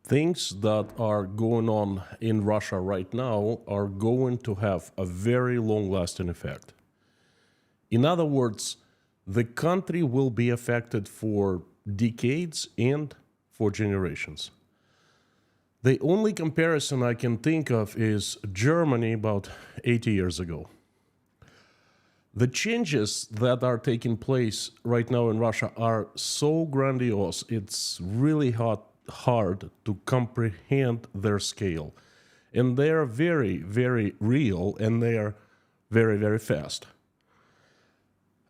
things that are going on in Russia right now are going to have a very long-lasting effect. In other words, the country will be affected for decades and for generations. The only comparison I can think of is Germany about 80 years ago. The changes that are taking place right now in Russia are so grandiose, it's really hard to comprehend their scale. And they are very, very real, and they are very, very fast.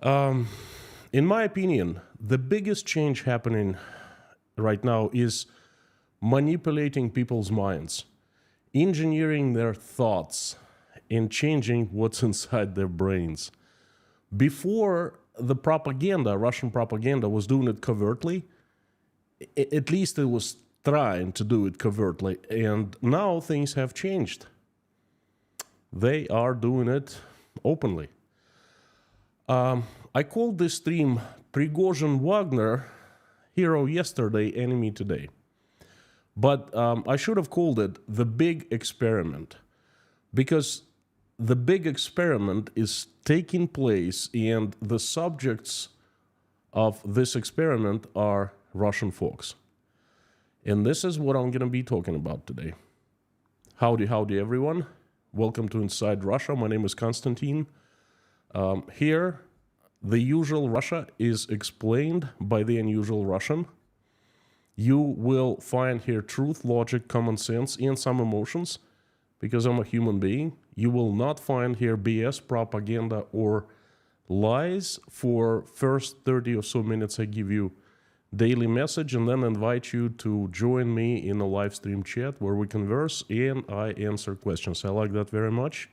In my opinion, the biggest change happening right now is manipulating people's minds, engineering their thoughts, and changing what's inside their brains. Before, the propaganda, Russian propaganda, was doing it covertly. At least it was trying to do it covertly, and now things have changed. They are doing it openly. I called this stream Prigozhin Wagner, hero yesterday, enemy today. But I should have called it the big experiment, because the big experiment is taking place, and the subjects of this experiment are Russian folks. And this is what I'm going to be talking about today. Howdy, howdy, everyone. Welcome to Inside Russia. My name is Konstantin. Here, the usual Russia is explained by the unusual Russian. You will find here truth, logic, common sense, and some emotions, because I'm a human being. You will not find here BS, propaganda, or lies. For first 30 or so minutes, I give you daily message and then invite you to join me in a live stream chat where we converse and I answer questions. I like that very much.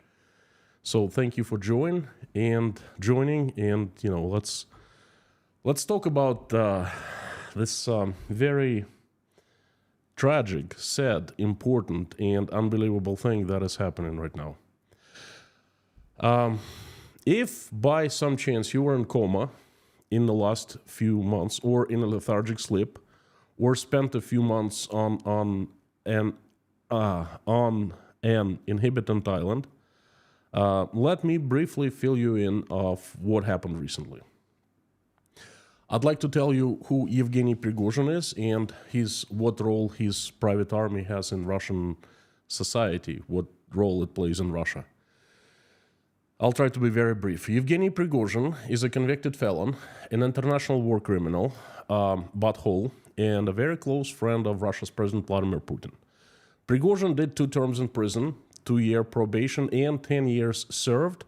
So thank you for joining, and you know, let's talk about this very tragic, sad, important, and unbelievable thing that is happening right now. If by some chance you were in coma in the last few months, or in a lethargic sleep, or spent a few months on an inhabitant island, let me briefly fill you in of what happened recently. I'd like to tell you who Yevgeni Prigozhin is and what role his private army has in Russian society, what role it plays in Russia. I'll try to be very brief. Yevgeni Prigozhin is a convicted felon, an international war criminal, butthole, and a very close friend of Russia's President Vladimir Putin. Prigozhin did 2 terms in prison, 2-year probation, and 10 years served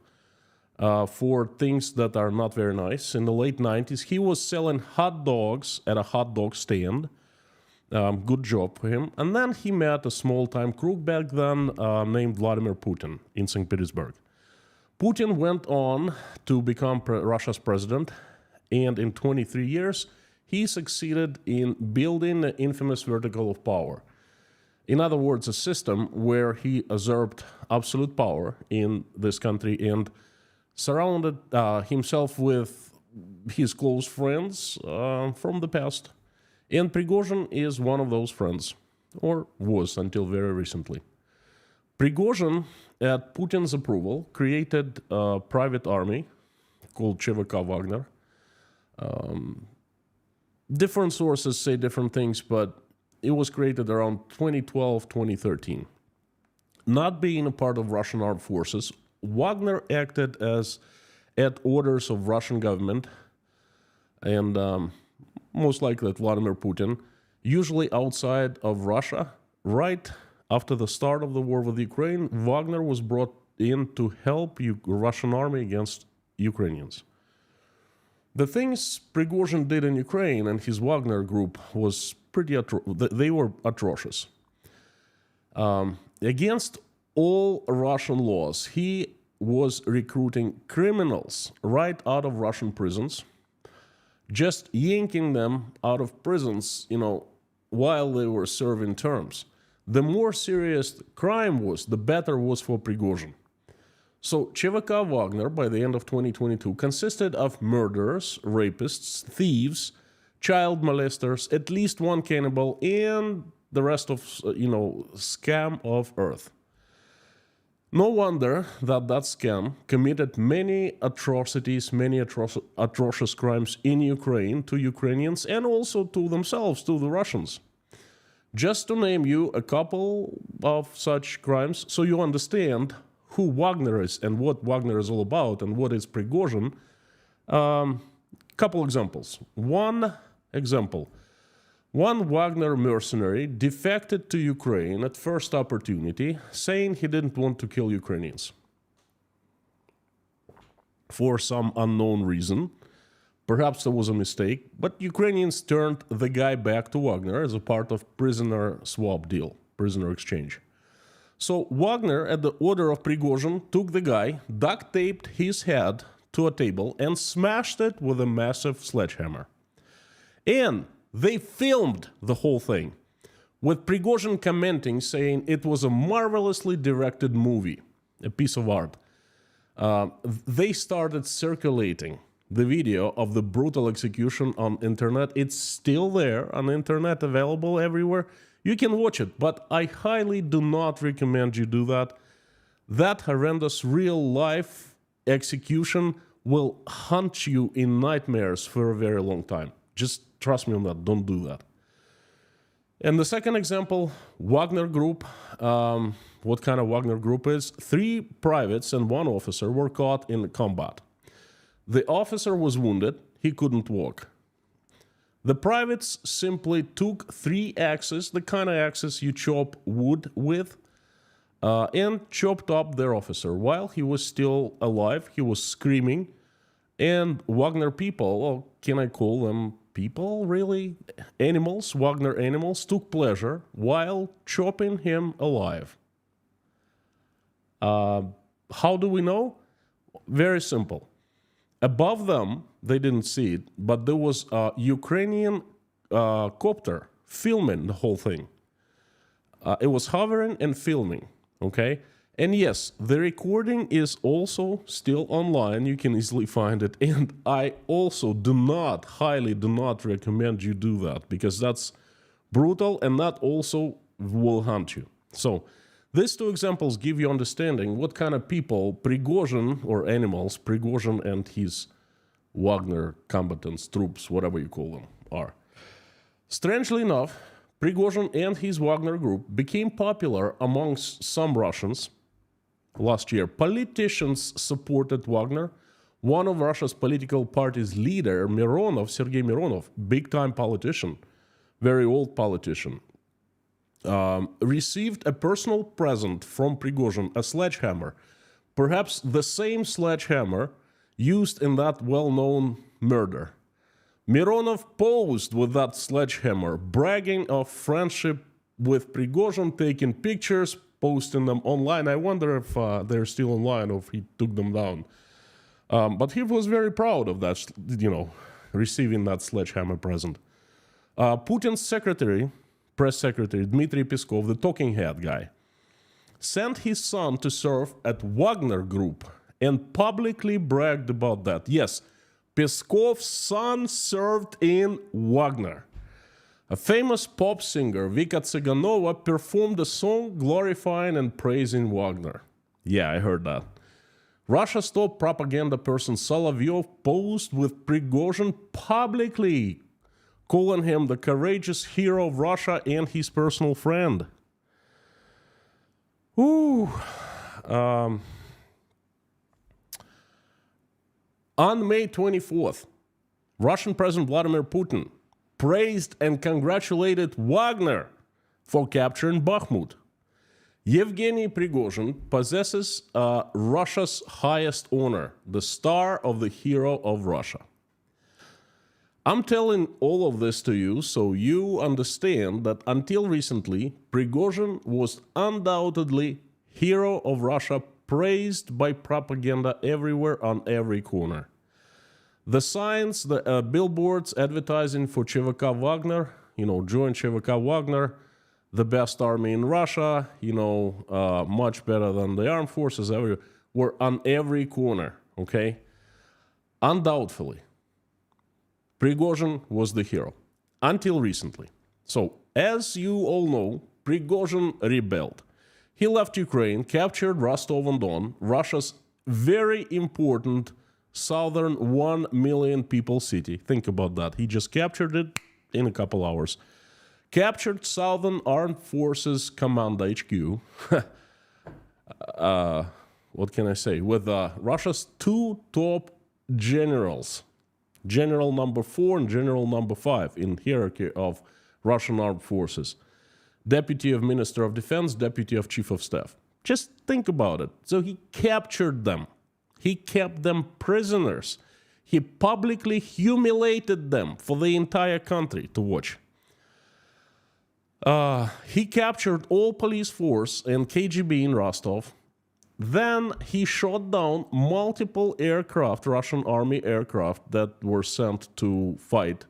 for things that are not very nice. In the late 90s, he was selling hot dogs at a hot dog stand. Good job for him. And then he met a small-time crook back then named Vladimir Putin in St. Petersburg. Putin went on to become Russia's president, and in 23 years, he succeeded in building the infamous vertical of power. In other words, a system where he usurped absolute power in this country and surrounded himself with his close friends from the past. And Prigozhin is one of those friends, or was until very recently. Prigozhin, at Putin's approval, created a private army called ЧВК Wagner. Different sources say different things, but it was created around 2012, 2013. Not being a part of Russian armed forces, Wagner acted at orders of Russian government and most likely Vladimir Putin, usually outside of Russia. Right after the start of the war with Ukraine, Wagner was brought in to help Russian army against Ukrainians. The things Prigozhin did in Ukraine and his Wagner group was they were atrocious. Against all Russian laws, he was recruiting criminals right out of Russian prisons, just yanking them out of prisons, you know, while they were serving terms. The more serious crime was, the better was for Prigozhin. So ЧВК Wagner, by the end of 2022, consisted of murderers, rapists, thieves, child molesters, at least one cannibal, and the rest of, scam of Earth. No wonder that that scam committed many atrocities, many atrocious crimes in Ukraine to Ukrainians and also to themselves, to the Russians. Just to name you a couple of such crimes so you understand who Wagner is and what Wagner is all about and what is Prigozhin. Couple examples. One example. One Wagner mercenary defected to Ukraine at first opportunity, saying he didn't want to kill Ukrainians. For some unknown reason, perhaps there was a mistake, but Ukrainians turned the guy back to Wagner as a part of prisoner swap deal, prisoner exchange. So Wagner, at the order of Prigozhin, took the guy, duct taped his head to a table and smashed it with a massive sledgehammer. And they filmed the whole thing, with Prigozhin commenting, saying it was a marvelously directed movie, a piece of art. They started circulating the video of the brutal execution on internet. It's still there on internet, available everywhere. You can watch it, but I highly do not recommend you do that. That horrendous real-life execution will haunt you in nightmares for a very long time. Just trust me on that. Don't do that. And the second example, Wagner Group. What kind of Wagner Group is? 3 privates and 1 officer were caught in combat. The officer was wounded. He couldn't walk. The privates simply took 3 axes, the kind of axes you chop wood with, and chopped up their officer. While he was still alive, he was screaming. And Wagner people, or can I call them people, really? Animals, Wagner animals, took pleasure while chopping him alive. How do we know? Very simple. Above them, they didn't see it, but there was a Ukrainian copter filming the whole thing. It was hovering and filming, okay? And yes, the recording is also still online. You can easily find it. And I also highly do not recommend you do that, because that's brutal and that also will haunt you. So these 2 examples give you understanding what kind of people Prigozhin, or animals, Prigozhin and his Wagner combatants, troops, whatever you call them, are. Strangely enough, Prigozhin and his Wagner group became popular amongst some Russians last year. Politicians supported Wagner. One of Russia's political party's leader, Mironov, Sergei Mironov, big-time politician, very old politician, received a personal present from Prigozhin, a sledgehammer, perhaps the same sledgehammer used in that well-known murder. Mironov posed with that sledgehammer, bragging of friendship with Prigozhin, taking pictures, posting them online. I wonder if they're still online or if he took them down. But he was very proud of that, receiving that sledgehammer present. Putin's secretary, press secretary, Dmitry Peskov, the talking head guy, sent his son to serve at Wagner Group and publicly bragged about that. Yes, Peskov's son served in Wagner. A famous pop singer, Vika Tsyganova, performed a song glorifying and praising Wagner. Yeah, I heard that. Russia's top propaganda person Solovyov posed with Prigozhin publicly, calling him the courageous hero of Russia and his personal friend. Ooh. On May 24th, Russian President Vladimir Putin praised and congratulated Wagner for capturing Bakhmut. Yevgeni Prigozhin possesses Russia's highest honor, the Star of the Hero of Russia. I'm telling all of this to you so you understand that until recently, Prigozhin was undoubtedly hero of Russia, praised by propaganda everywhere on every corner. The signs, the billboards advertising for ЧВК Wagner, join ЧВК Wagner, the best army in Russia, much better than the armed forces everywhere, were on every corner, okay? Undoubtedly, Prigozhin was the hero, until recently. So As you all know, Prigozhin rebelled. He left Ukraine, captured Rostov-on-Don, Russia's very important southern 1 million people city. Think about that. He just captured it in a couple hours. Captured Southern Armed Forces Command HQ. What can I say? With Russia's two top generals, General number 4 and General number 5 in hierarchy of Russian armed forces. Deputy of Minister of Defense, Deputy of Chief of Staff. Just think about it. So he captured them. He kept them prisoners. He publicly humiliated them for the entire country to watch. He captured all police force and KGB in Rostov. Then he shot down multiple aircraft, Russian army aircraft that were sent to fight.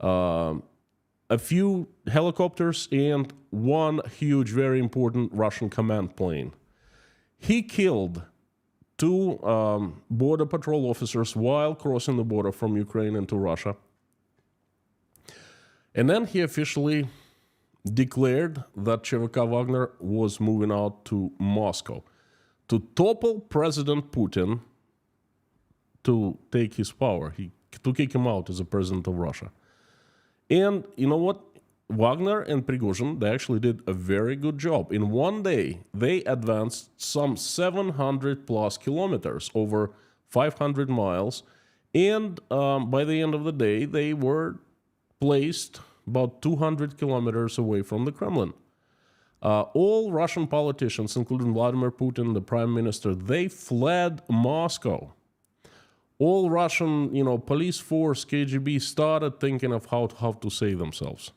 A few helicopters and one huge, very important Russian command plane. He killed 2 border patrol officers while crossing the border from Ukraine into Russia. And then he officially declared that CVK Wagner was moving out to Moscow to topple President Putin, to take his power, to kick him out as a president of Russia. And you know what? Wagner and Prigozhin, they actually did a very good job. In one day, they advanced some 700 plus kilometers, over 500 miles. And by the end of the day, they were placed about 200 kilometers away from the Kremlin. All Russian politicians, including Vladimir Putin, the prime minister, they fled Moscow. All Russian, police force, KGB started thinking of how to save themselves.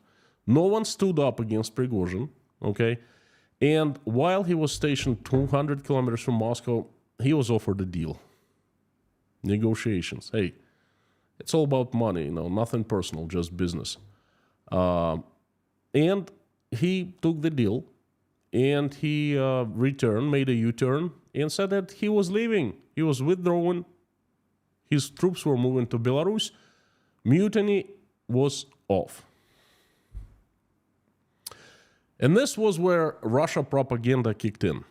No one stood up against Prigozhin, okay? And while he was stationed 200 kilometers from Moscow, he was offered a deal. Negotiations. Hey, it's all about money, nothing personal, just business. And he took the deal, and he returned, made a U-turn, and said that he was leaving. He was withdrawing. His troops were moving to Belarus. Mutiny was off. And this was where Russia propaganda kicked in.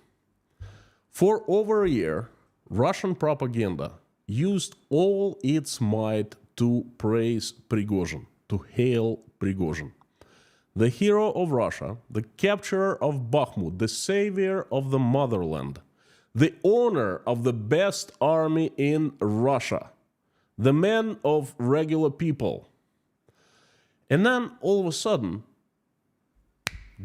For over a year, Russian propaganda used all its might to praise Prigozhin, to hail Prigozhin. The hero of Russia, the capturer of Bakhmut, the savior of the motherland, the owner of the best army in Russia, the man of regular people. And then all of a sudden,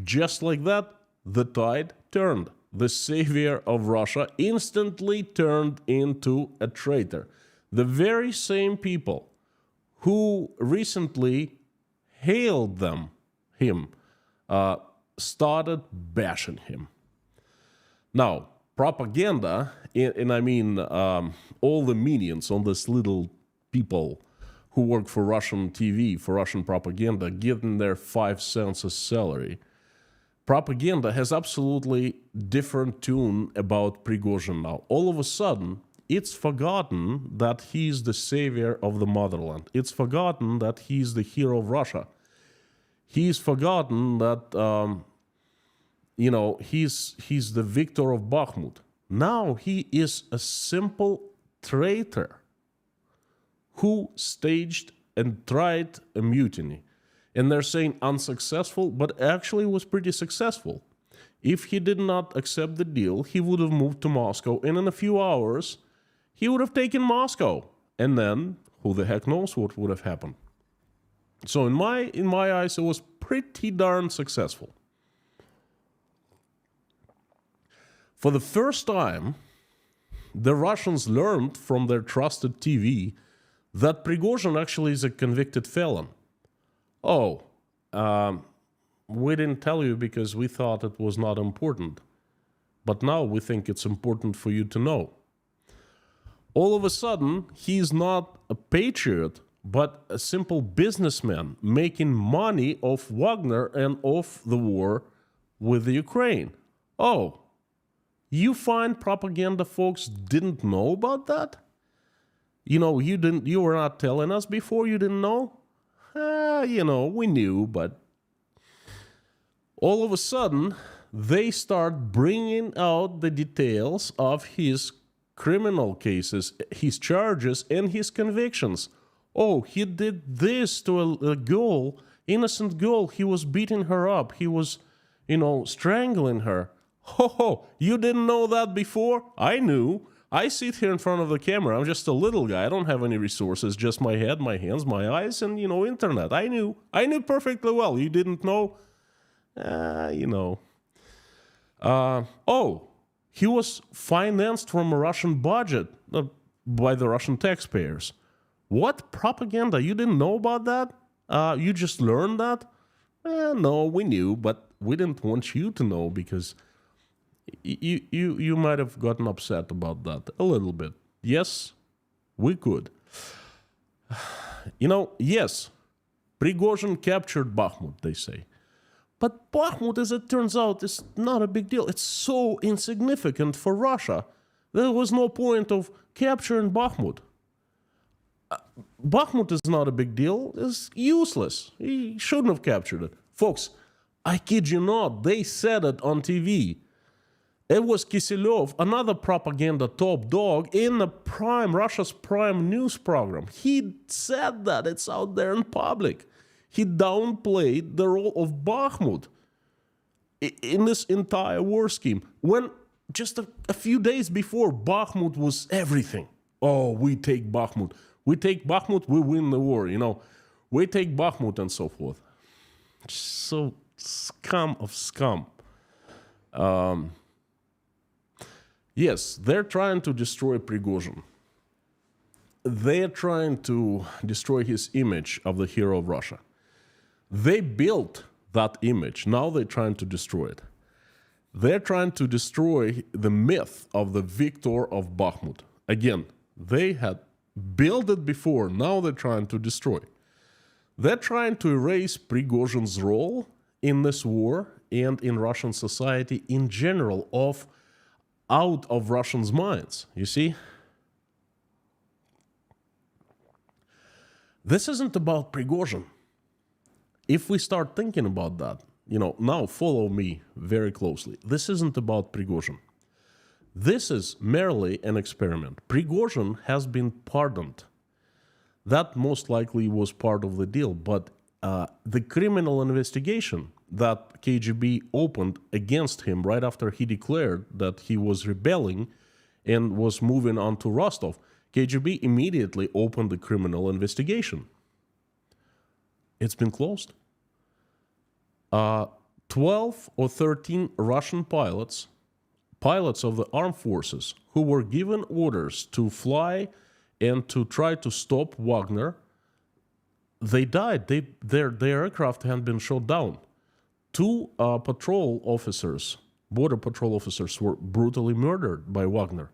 just like that, the tide turned. The savior of Russia instantly turned into a traitor. The very same people who recently hailed him started bashing him. Now, propaganda, and I mean all the minions, all these little people who work for Russian TV, for Russian propaganda, getting their 5 cents a salary. Propaganda has absolutely different tune about Prigozhin now. All of a sudden, it's forgotten that he's the savior of the motherland. It's forgotten that he's the hero of Russia. He's forgotten that, he's the victor of Bakhmut. Now he is a simple traitor who staged and tried a mutiny. And they're saying unsuccessful, but actually was pretty successful. If he did not accept the deal, he would have moved to Moscow, and in a few hours, he would have taken Moscow. And then, who the heck knows what would have happened. So in my eyes, it was pretty darn successful. For the first time, the Russians learned from their trusted TV that Prigozhin actually is a convicted felon. Oh, we didn't tell you because we thought it was not important. But now we think it's important for you to know. All of a sudden, he's not a patriot, but a simple businessman making money off Wagner and off the war with the Ukraine. Oh, you find propaganda folks didn't know about that? You were not telling us before, you didn't know? We knew, but all of a sudden, they start bringing out the details of his criminal cases, his charges, and his convictions. Oh, he did this to a girl, innocent girl. He was beating her up. He was, strangling her. Ho, you didn't know that before? I knew. I sit here in front of the camera. I'm just a little guy. I don't have any resources, just my head, my hands, my eyes, and, internet. I knew perfectly well. You didn't know? He was financed from a Russian budget by the Russian taxpayers. What? Propaganda? You didn't know about that? You just learned that? No, we knew, but we didn't want you to know because you might have gotten upset about that a little bit. Yes, we could. Yes, Prigozhin captured Bakhmut, they say. But Bakhmut, as it turns out, is not a big deal. It's so insignificant for Russia. There was no point of capturing Bakhmut. Bakhmut is not a big deal. It's useless. He shouldn't have captured it. Folks, I kid you not, they said it on TV. It was Kiselyov, another propaganda top dog in Russia's prime news program. He said that. It's out there in public. He downplayed the role of Bakhmut in this entire war scheme. When just a few days before, Bakhmut was everything. Oh, we take Bakhmut. We take Bakhmut, we win the war, We take Bakhmut and so forth. So scum of scum. Yes, they're trying to destroy Prigozhin. They're trying to destroy his image of the hero of Russia. They built that image. Now they're trying to destroy it. They're trying to destroy the myth of the victor of Bakhmut. Again, they had built it before. Now they're trying to destroy. They're trying to erase Prigozhin's role in this war and in Russian society in general out of Russians' minds. You see? This isn't about Prigozhin. If we start thinking about that, now follow me very closely. This isn't about Prigozhin. This is merely an experiment. Prigozhin has been pardoned. That most likely was part of the deal, but the criminal investigation that KGB opened against him right after he declared that he was rebelling and was moving on to Rostov, KGB immediately opened the criminal investigation. It's been closed. 12 or 13 Russian pilots of the armed forces who were given orders to fly and to try to stop Wagner, they died. Their aircraft had been shot down. 2 patrol officers, border patrol officers, were brutally murdered by Wagner.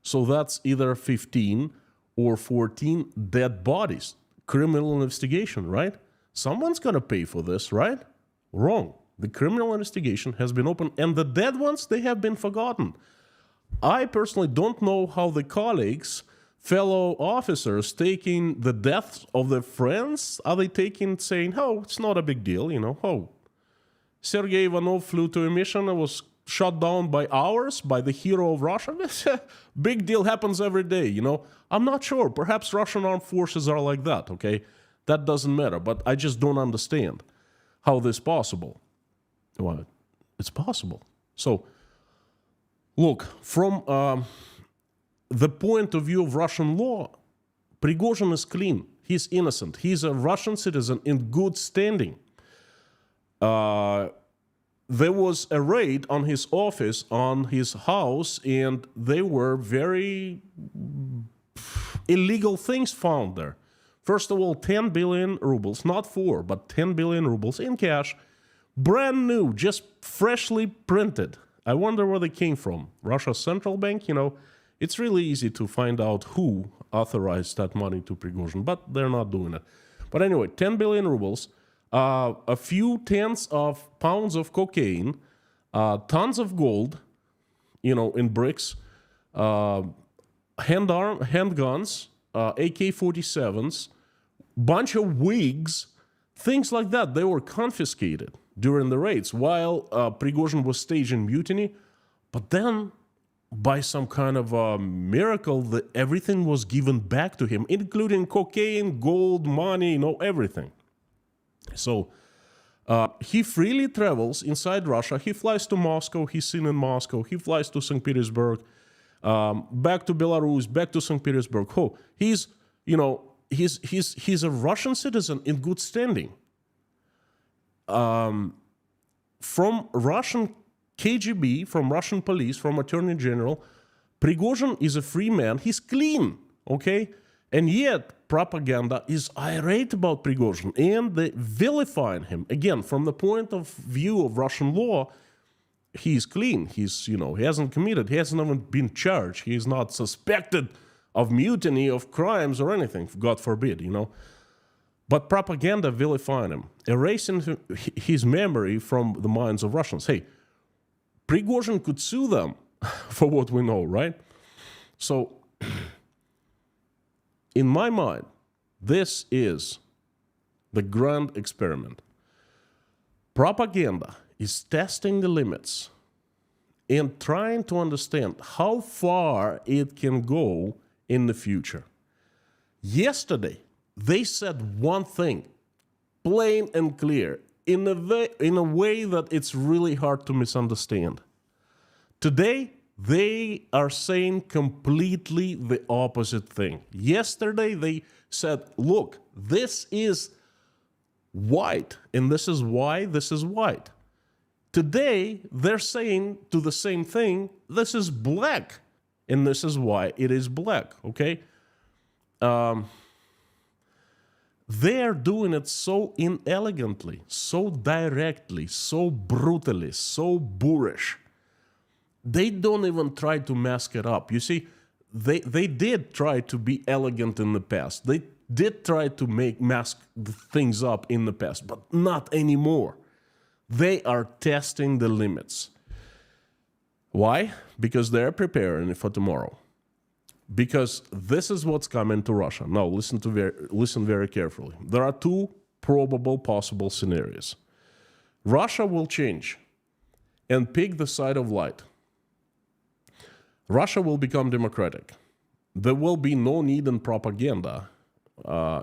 So that's either 15 or 14 dead bodies. Criminal investigation, right? Someone's going to pay for this, right? Wrong. The criminal investigation has been opened, and the dead ones, they have been forgotten. I personally don't know how the colleagues, fellow officers, taking the deaths of their friends, are they saying, oh, it's not a big deal, oh, Sergei Ivanov flew to a mission and was shot down by ours, by the hero of Russia. Big deal, happens every day, I'm not sure. Perhaps Russian armed forces are like that, okay? That doesn't matter, but I just don't understand how this is possible. Well, it's possible. So, look, from the point of view of Russian law, Prigozhin is clean. He's innocent. He's a Russian citizen in good standing. There was a raid on his office, on his house, and there were very illegal things found there. First of all, 10 billion rubles, not 4, but 10 billion rubles in cash, brand new, just freshly printed. I wonder where they came from. Russia's central bank, it's really easy to find out who authorized that money to Prigozhin, but they're not doing it. But anyway, 10 billion rubles, a few tens of pounds of cocaine, tons of gold, in bricks, handguns, AK-47s, bunch of wigs, things like that. They were confiscated. during the raids while Prigozhin was staging mutiny. But then, by some kind of a miracle, everything was given back to him, including cocaine, gold, money, everything. So he freely travels inside Russia. He flies to Moscow. He's seen in Moscow. He flies to St. Petersburg, back to Belarus, back to St. Petersburg. Oh, he's a Russian citizen in good standing. From Russian KGB, from Russian police, from Attorney General, Prigozhin is a free man. He's clean, okay? And yet, propaganda is irate about Prigozhin, and they vilifying him. Again, from the point of view of Russian law, he's clean. He's, he hasn't committed. He hasn't even been charged. He is not suspected of mutiny, of crimes, or anything, God forbid, But propaganda vilifying him, erasing his memory from the minds of Russians. Hey, Prigozhin could sue them for what we know, right? So, in my mind, this is the grand experiment. Propaganda is testing the limits and trying to understand how far it can go in the future. Yesterday, they said one thing, plain and clear, in a way that it's really hard to misunderstand. Today, they are saying completely the opposite thing. Yesterday, they said, look, this is white, and this is why this is white. Today, they're saying to the same thing, this is black, and this is why it is black, okay? They're doing it so inelegantly, so directly, so brutally, so boorish. They don't even try to mask it up. You see, they did try to be elegant in the past. They did try to mask things up in the past, but not anymore. They are testing the limits. Why? Because they're preparing for tomorrow. Because this is what's coming to Russia. Now, listen very carefully. There are two probable possible scenarios. Russia will change and pick the side of light. Russia will become democratic. There will be no need in propaganda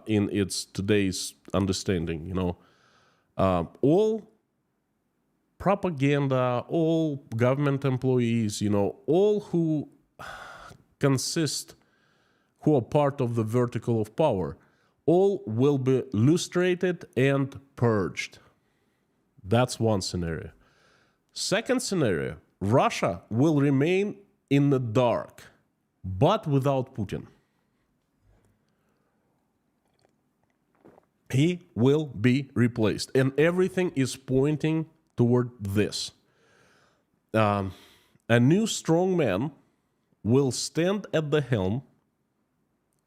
in its today's understanding. All propaganda, all government employees, all who are part of the vertical of power, all will be lustrated and purged. That's one scenario. Second scenario, Russia will remain in the dark, but without Putin. He will be replaced, and everything is pointing toward this. A new strong man will stand at the helm,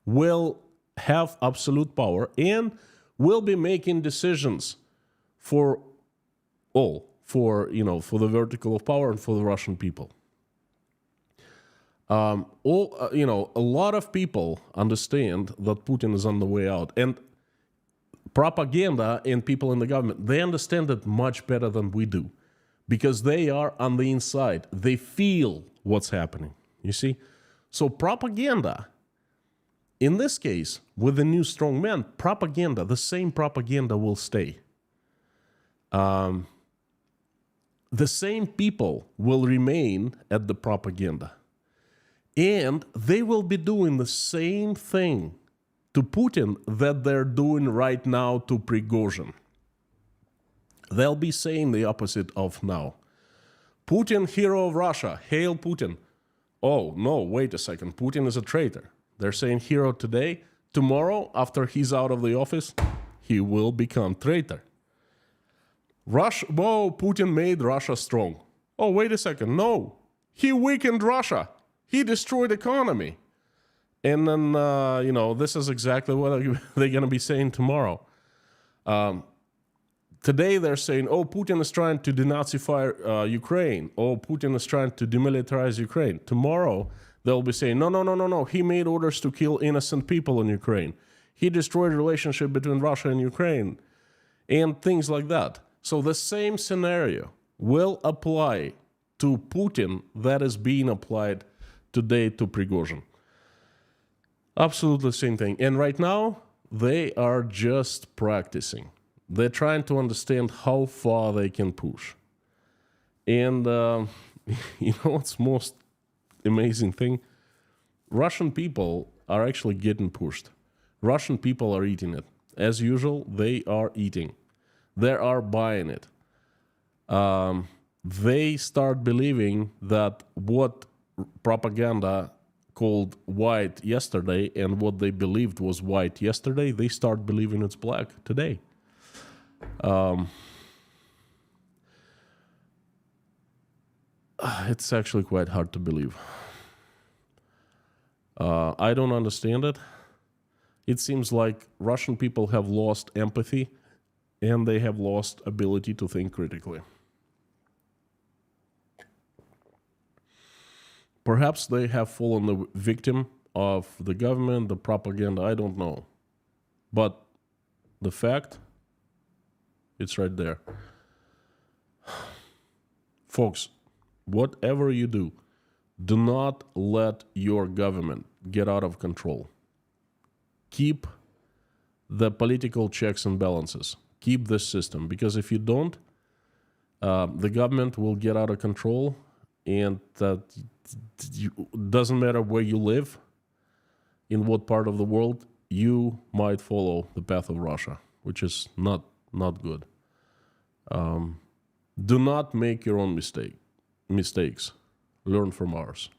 will have absolute power, and will be making decisions for all, for the vertical of power and for the Russian people. A lot of people understand that Putin is on the way out, and propaganda and people in the government, they understand it much better than we do, because they are on the inside. They feel what's happening, you see? So propaganda, in this case, with the new strong man, propaganda, the same propaganda will stay. The same people will remain at the propaganda. And they will be doing the same thing to Putin that they're doing right now to Prigozhin. They'll be saying the opposite of now. Putin, hero of Russia, hail Putin. Oh, no, wait a second, Putin is a traitor. They're saying hero today. Tomorrow, after he's out of the office, he will become traitor. Putin made Russia strong. Oh, wait a second, no. He weakened Russia. He destroyed economy. And then, this is exactly what they're going to be saying tomorrow. Today they're saying, oh, Putin is trying to denazify Ukraine. Oh, Putin is trying to demilitarize Ukraine. Tomorrow they'll be saying, no. He made orders to kill innocent people in Ukraine. He destroyed the relationship between Russia and Ukraine. And things like that. So the same scenario will apply to Putin that is being applied today to Prigozhin. Absolutely the same thing. And right now, they are just practicing. They're trying to understand how far they can push. And you know what's most amazing thing? Russian people are actually getting pushed. Russian people are eating it. As usual, they are eating. They are buying it. They start believing that what propaganda called white yesterday and what they believed was white yesterday, they start believing it's black today. It's actually quite hard to believe. I don't understand it. It seems like Russian people have lost empathy and they have lost ability to think critically. Perhaps they have fallen the victim of the government, the propaganda, I don't know. But the fact, it's right there. Folks, whatever you do, do not let your government get out of control. Keep the political checks and balances. Keep this system, because if you don't, the government will get out of control, and doesn't matter where you live, in what part of the world, you might follow the path of Russia, which is not good. Do not make your own mistakes. Learn from ours.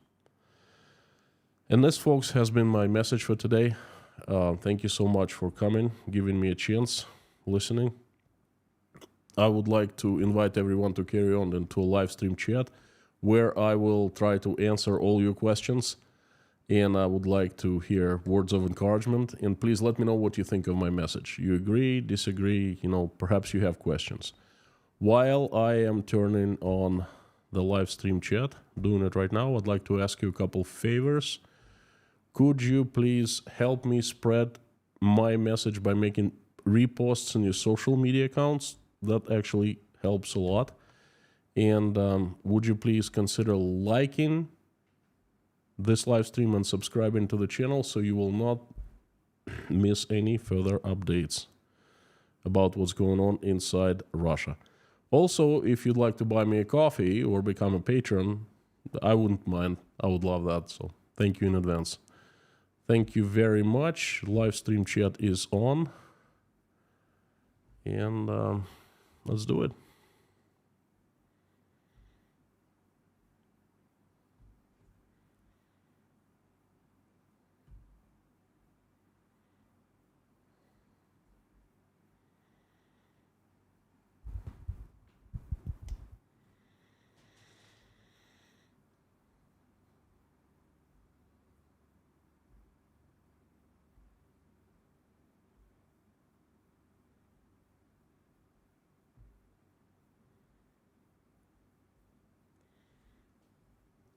And this, folks, has been my message for today. Thank you so much for coming, giving me a chance, listening. I would like to invite everyone to carry on into a live stream chat where I will try to answer all your questions, and I would like to hear words of encouragement. And please let me know what you think of my message. You agree, disagree, perhaps you have questions. While I am turning on the live stream chat, doing it right now, I'd like to ask you a couple favors. Could you please help me spread my message by making reposts in your social media accounts? That actually helps a lot. And would you please consider liking this live stream and subscribing to the channel so you will not miss any further updates about what's going on inside Russia. Also, if you'd like to buy me a coffee or become a patron, I wouldn't mind. I would love that. So thank you in advance. Thank you very much. Live stream chat is on. And let's do it.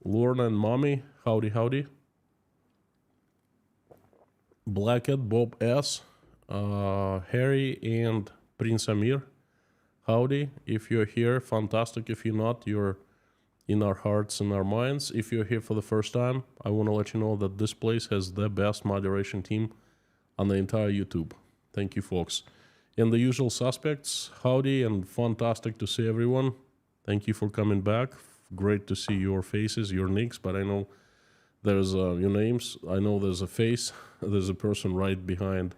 Lorna and Mommy, howdy, howdy. Blackhead, Bob S., Harry, and Prince Amir, howdy. If you're here, fantastic. If you're not, you're in our hearts and our minds. If you're here for the first time, I want to let you know that this place has the best moderation team on the entire YouTube. Thank you, folks. And the usual suspects, howdy, and fantastic to see everyone. Thank you for coming back. Great to see your faces, your nicks, but I know there's your names. I know there's a face. There's a person right behind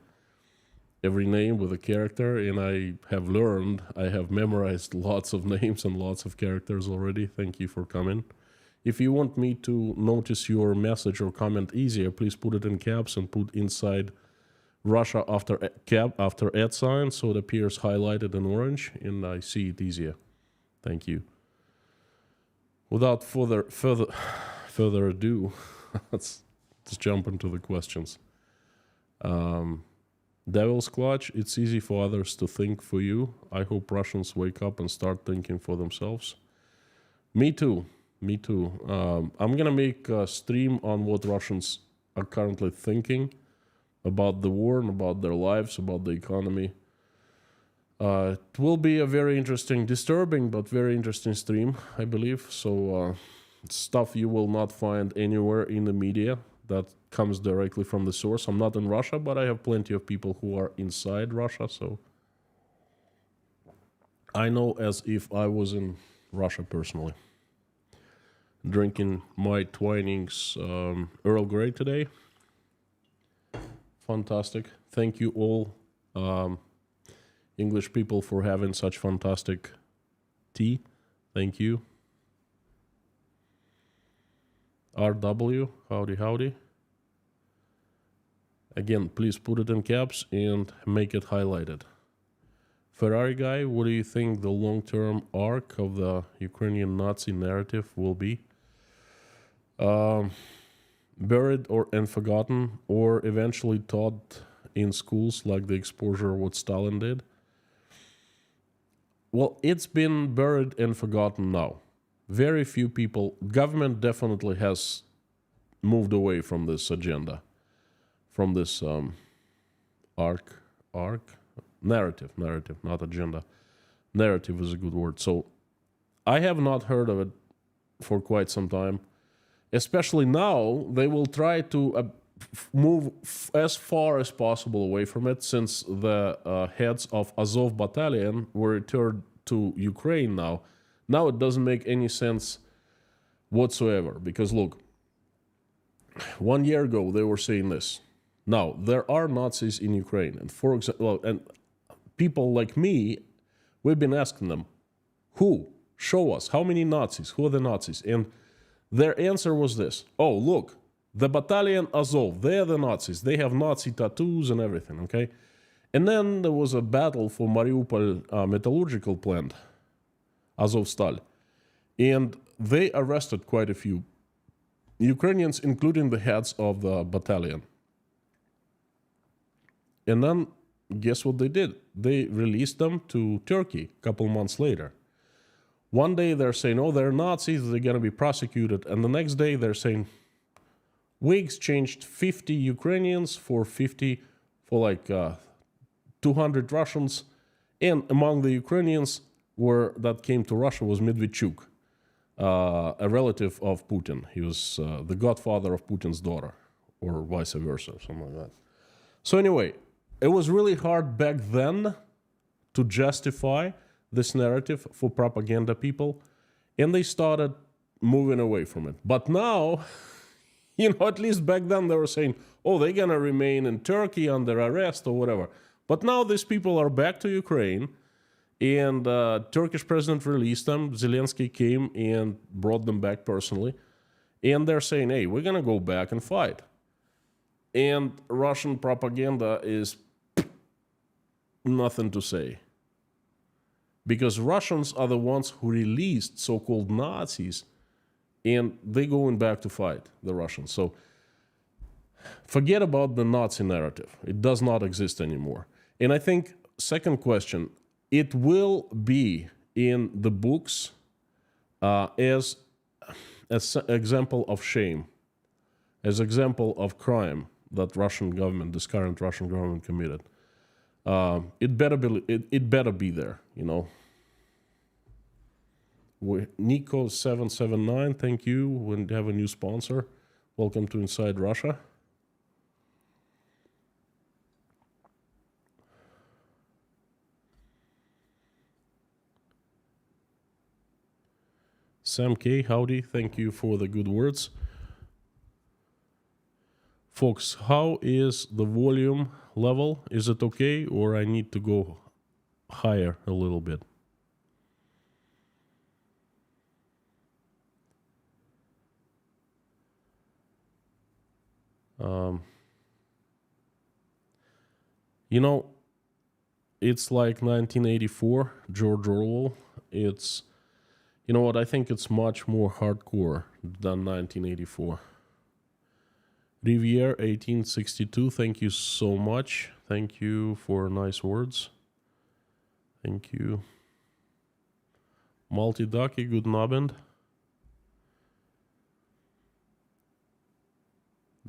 every name with a character, and I have learned, I have memorized lots of names and lots of characters already. Thank you for coming. If you want me to notice your message or comment easier, please put it in caps and put inside Russia after cap after @ sign so it appears highlighted in orange and I see it easier. Thank you. Without further ado, let's jump into the questions. Devil's Clutch, it's easy for others to think for you. I hope Russians wake up and start thinking for themselves. Me too. I'm gonna make a stream on what Russians are currently thinking about the war and about their lives, about the economy. It will be a very interesting, disturbing, but very interesting stream, I believe. So stuff you will not find anywhere in the media that comes directly from the source. I'm not in Russia, but I have plenty of people who are inside Russia, so I know as if I was in Russia personally. Drinking my Twinings Earl Grey today. Fantastic. Thank you all English people for having such fantastic tea. Thank you. RW, howdy, howdy. Again, please put it in caps and make it highlighted. Ferrari guy, what do you think the long-term arc of the Ukrainian Nazi narrative will be? Buried and forgotten, or eventually taught in schools like the exposure of what Stalin did? Well, it's been buried and forgotten now. Very few people, government definitely has moved away from this agenda, from this narrative, not agenda. Narrative is a good word. So I have not heard of it for quite some time. Especially now, they will try to move as far as possible away from it, since the heads of Azov battalion were returned to Ukraine now. Now it doesn't make any sense whatsoever, because look, 1 year ago they were saying this. Now, there are Nazis in Ukraine, and for example, and people like me, we've been asking them, who? Show us, how many Nazis? Who are the Nazis? And their answer was this: oh, look, the battalion Azov, they're the Nazis. They have Nazi tattoos and everything, okay? And then there was a battle for Mariupol metallurgical plant, Azovstal. And they arrested quite a few Ukrainians, including the heads of the battalion. And then, guess what they did? They released them to Turkey a couple months later. One day they're saying, oh, they're Nazis, they're going to be prosecuted. And the next day they're saying, we exchanged 50 Ukrainians for 200 Russians. And among the Ukrainians that came to Russia was Medvedchuk, a relative of Putin. He was the godfather of Putin's daughter, or vice versa, or something like that. So anyway, it was really hard back then to justify this narrative for propaganda people, and they started moving away from it. But now, at least back then they were saying, oh, they're gonna remain in Turkey under arrest or whatever. But now these people are back to Ukraine, and Turkish president released them. Zelensky came and brought them back personally, and they're saying, hey, we're gonna go back and fight. And Russian propaganda is nothing to say. Because Russians are the ones who released so-called Nazis, and they're going back to fight, the Russians. So forget about the Nazi narrative. It does not exist anymore. And I think, second question, it will be in the books as an example of shame, as example of crime that this current Russian government committed. It better be there, Nico779, thank you. We have a new sponsor. Welcome to Inside Russia. Sam K, howdy. Thank you for the good words. Folks, how is the volume level? Is it okay, or I need to go higher a little bit? It's like 1984, George Orwell. It's, I think it's much more hardcore than 1984. Riviere 1862, thank you so much. Thank you for nice words. Thank you. Multi-Ducky, good nabend.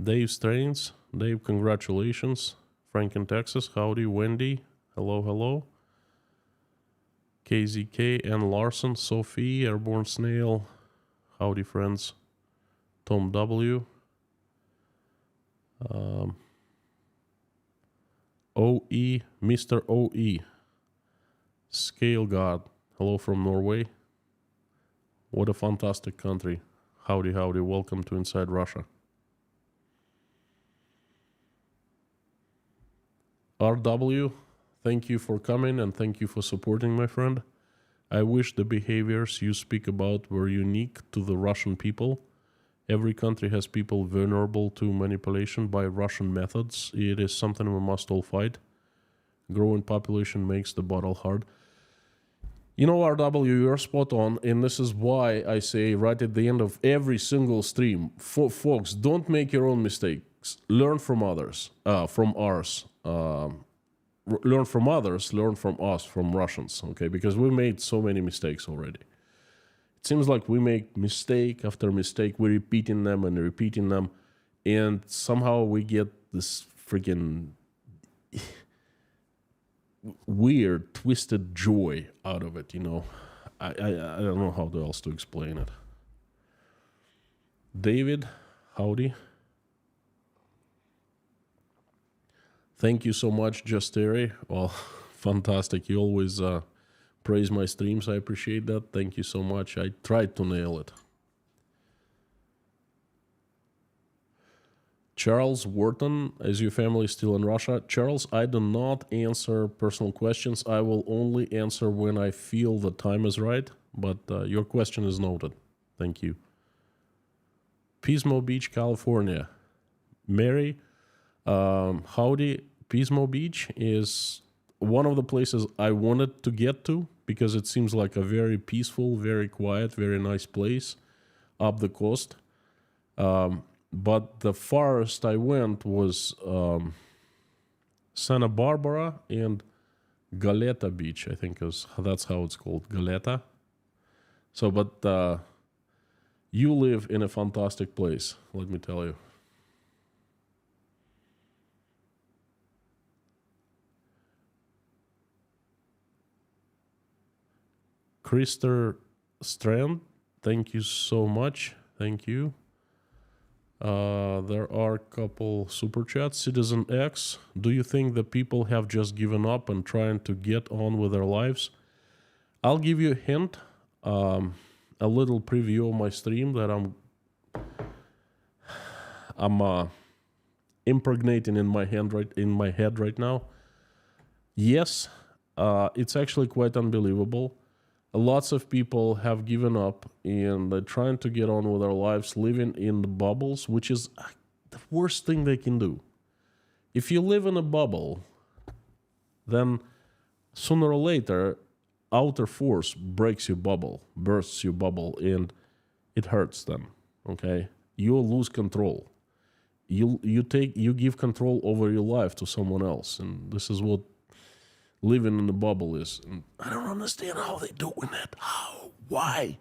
Dave Strains, Dave, congratulations. Frank in Texas, howdy. Wendy, hello, hello. KZK and Larson, Sophie, Airborne Snail, howdy friends, Tom W, OE, Mr. OE, Scale God, hello from Norway. What a fantastic country. Howdy, howdy, welcome to Inside Russia. RW, thank you for coming and thank you for supporting, my friend. I wish the behaviors you speak about were unique to the Russian people. Every country has people vulnerable to manipulation by Russian methods. It is something we must all fight. Growing population makes the battle hard. You know, RW, you're spot on, and this is why I say right at the end of every single stream, folks, don't make your own mistakes. Learn from others, from ours. Learn from others, learn from us, from Russians, okay? Because we made so many mistakes already. It seems like we make mistake after mistake, we're repeating them, and somehow we get this freaking weird, twisted joy out of it, you know? I don't know how else to explain it. David, howdy. Thank you so much, Justeri. Well, fantastic. You always praise my streams. I appreciate that. Thank you so much. I tried to nail it. Charles Wharton, is your family still in Russia? Charles, I do not answer personal questions. I will only answer when I feel the time is right. But your question is noted. Thank you. Pismo Beach, California. Mary, howdy. Pismo Beach is one of the places I wanted to get to because it seems like a very peaceful, very quiet, very nice place up the coast. But the farthest I went was Santa Barbara and Goleta Beach, I think that's how it's called, Goleta. So, but you live in a fantastic place, let me tell you. Krister Strand, thank you so much. Thank you. There are a couple super chats. Citizen X, do you think the people have just given up and trying to get on with their lives? I'll give you a hint, a little preview of my stream that I'm impregnating in my head right now. Yes, it's actually quite unbelievable. Lots of people have given up and they're trying to get on with their lives, living in the bubbles, which is the worst thing they can do. If you live in a bubble, then sooner or later, outer force breaks your bubble, bursts your bubble, and it hurts them, okay? You'll lose control. You give control over your life to someone else, and this is what living in the bubble is. And I don't understand how they're doing it. How? Why?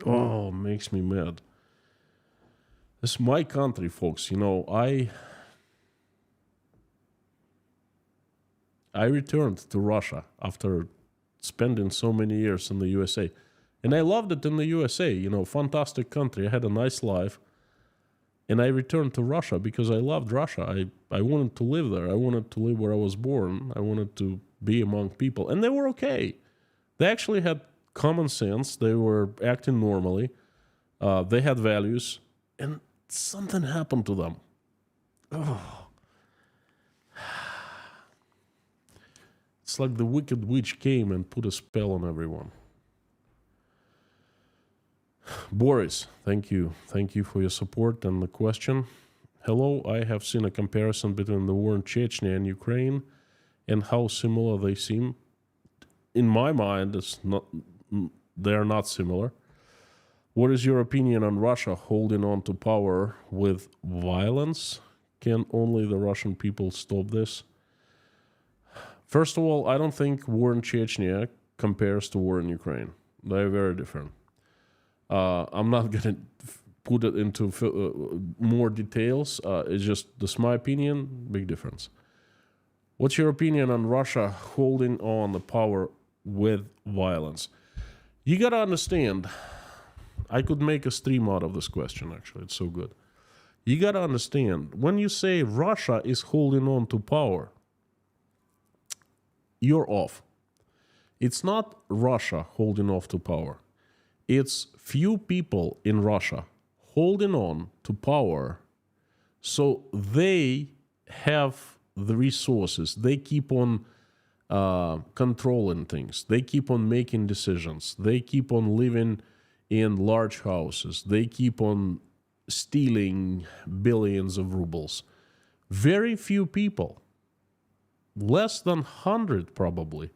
Oh, makes me mad. This is my country, folks. You know, I returned to Russia after spending so many years in the USA. And I loved it in the USA, you know, fantastic country. I had a nice life. And I returned to Russia because I loved Russia. I wanted to live there. I wanted to live where I was born. I wanted to be among people. And they were okay. They actually had common sense. They were acting normally. They had values. And something happened to them. Oh. It's like the wicked witch came and put a spell on everyone. Boris, thank you. Thank you for your support and the question. Hello, I have seen a comparison between the war in Chechnya and Ukraine and how similar they seem. In my mind, they're not similar. What is your opinion on Russia holding on to power with violence? Can only the Russian people stop this? First of all, I don't think war in Chechnya compares to war in Ukraine. They're very different. I'm not going to put it into more details. It's just, this is my opinion, big difference. What's your opinion on Russia holding on the power with violence? You gotta understand, I could make a stream out of this question, actually. It's so good. You gotta understand, when you say Russia is holding on to power, you're off. It's not Russia holding off to power. It's few people in Russia holding on to power so they have the resources. They keep on controlling things. They keep on making decisions. They keep on living in large houses. They keep on stealing billions of rubles. Very few people, less than 100 probably,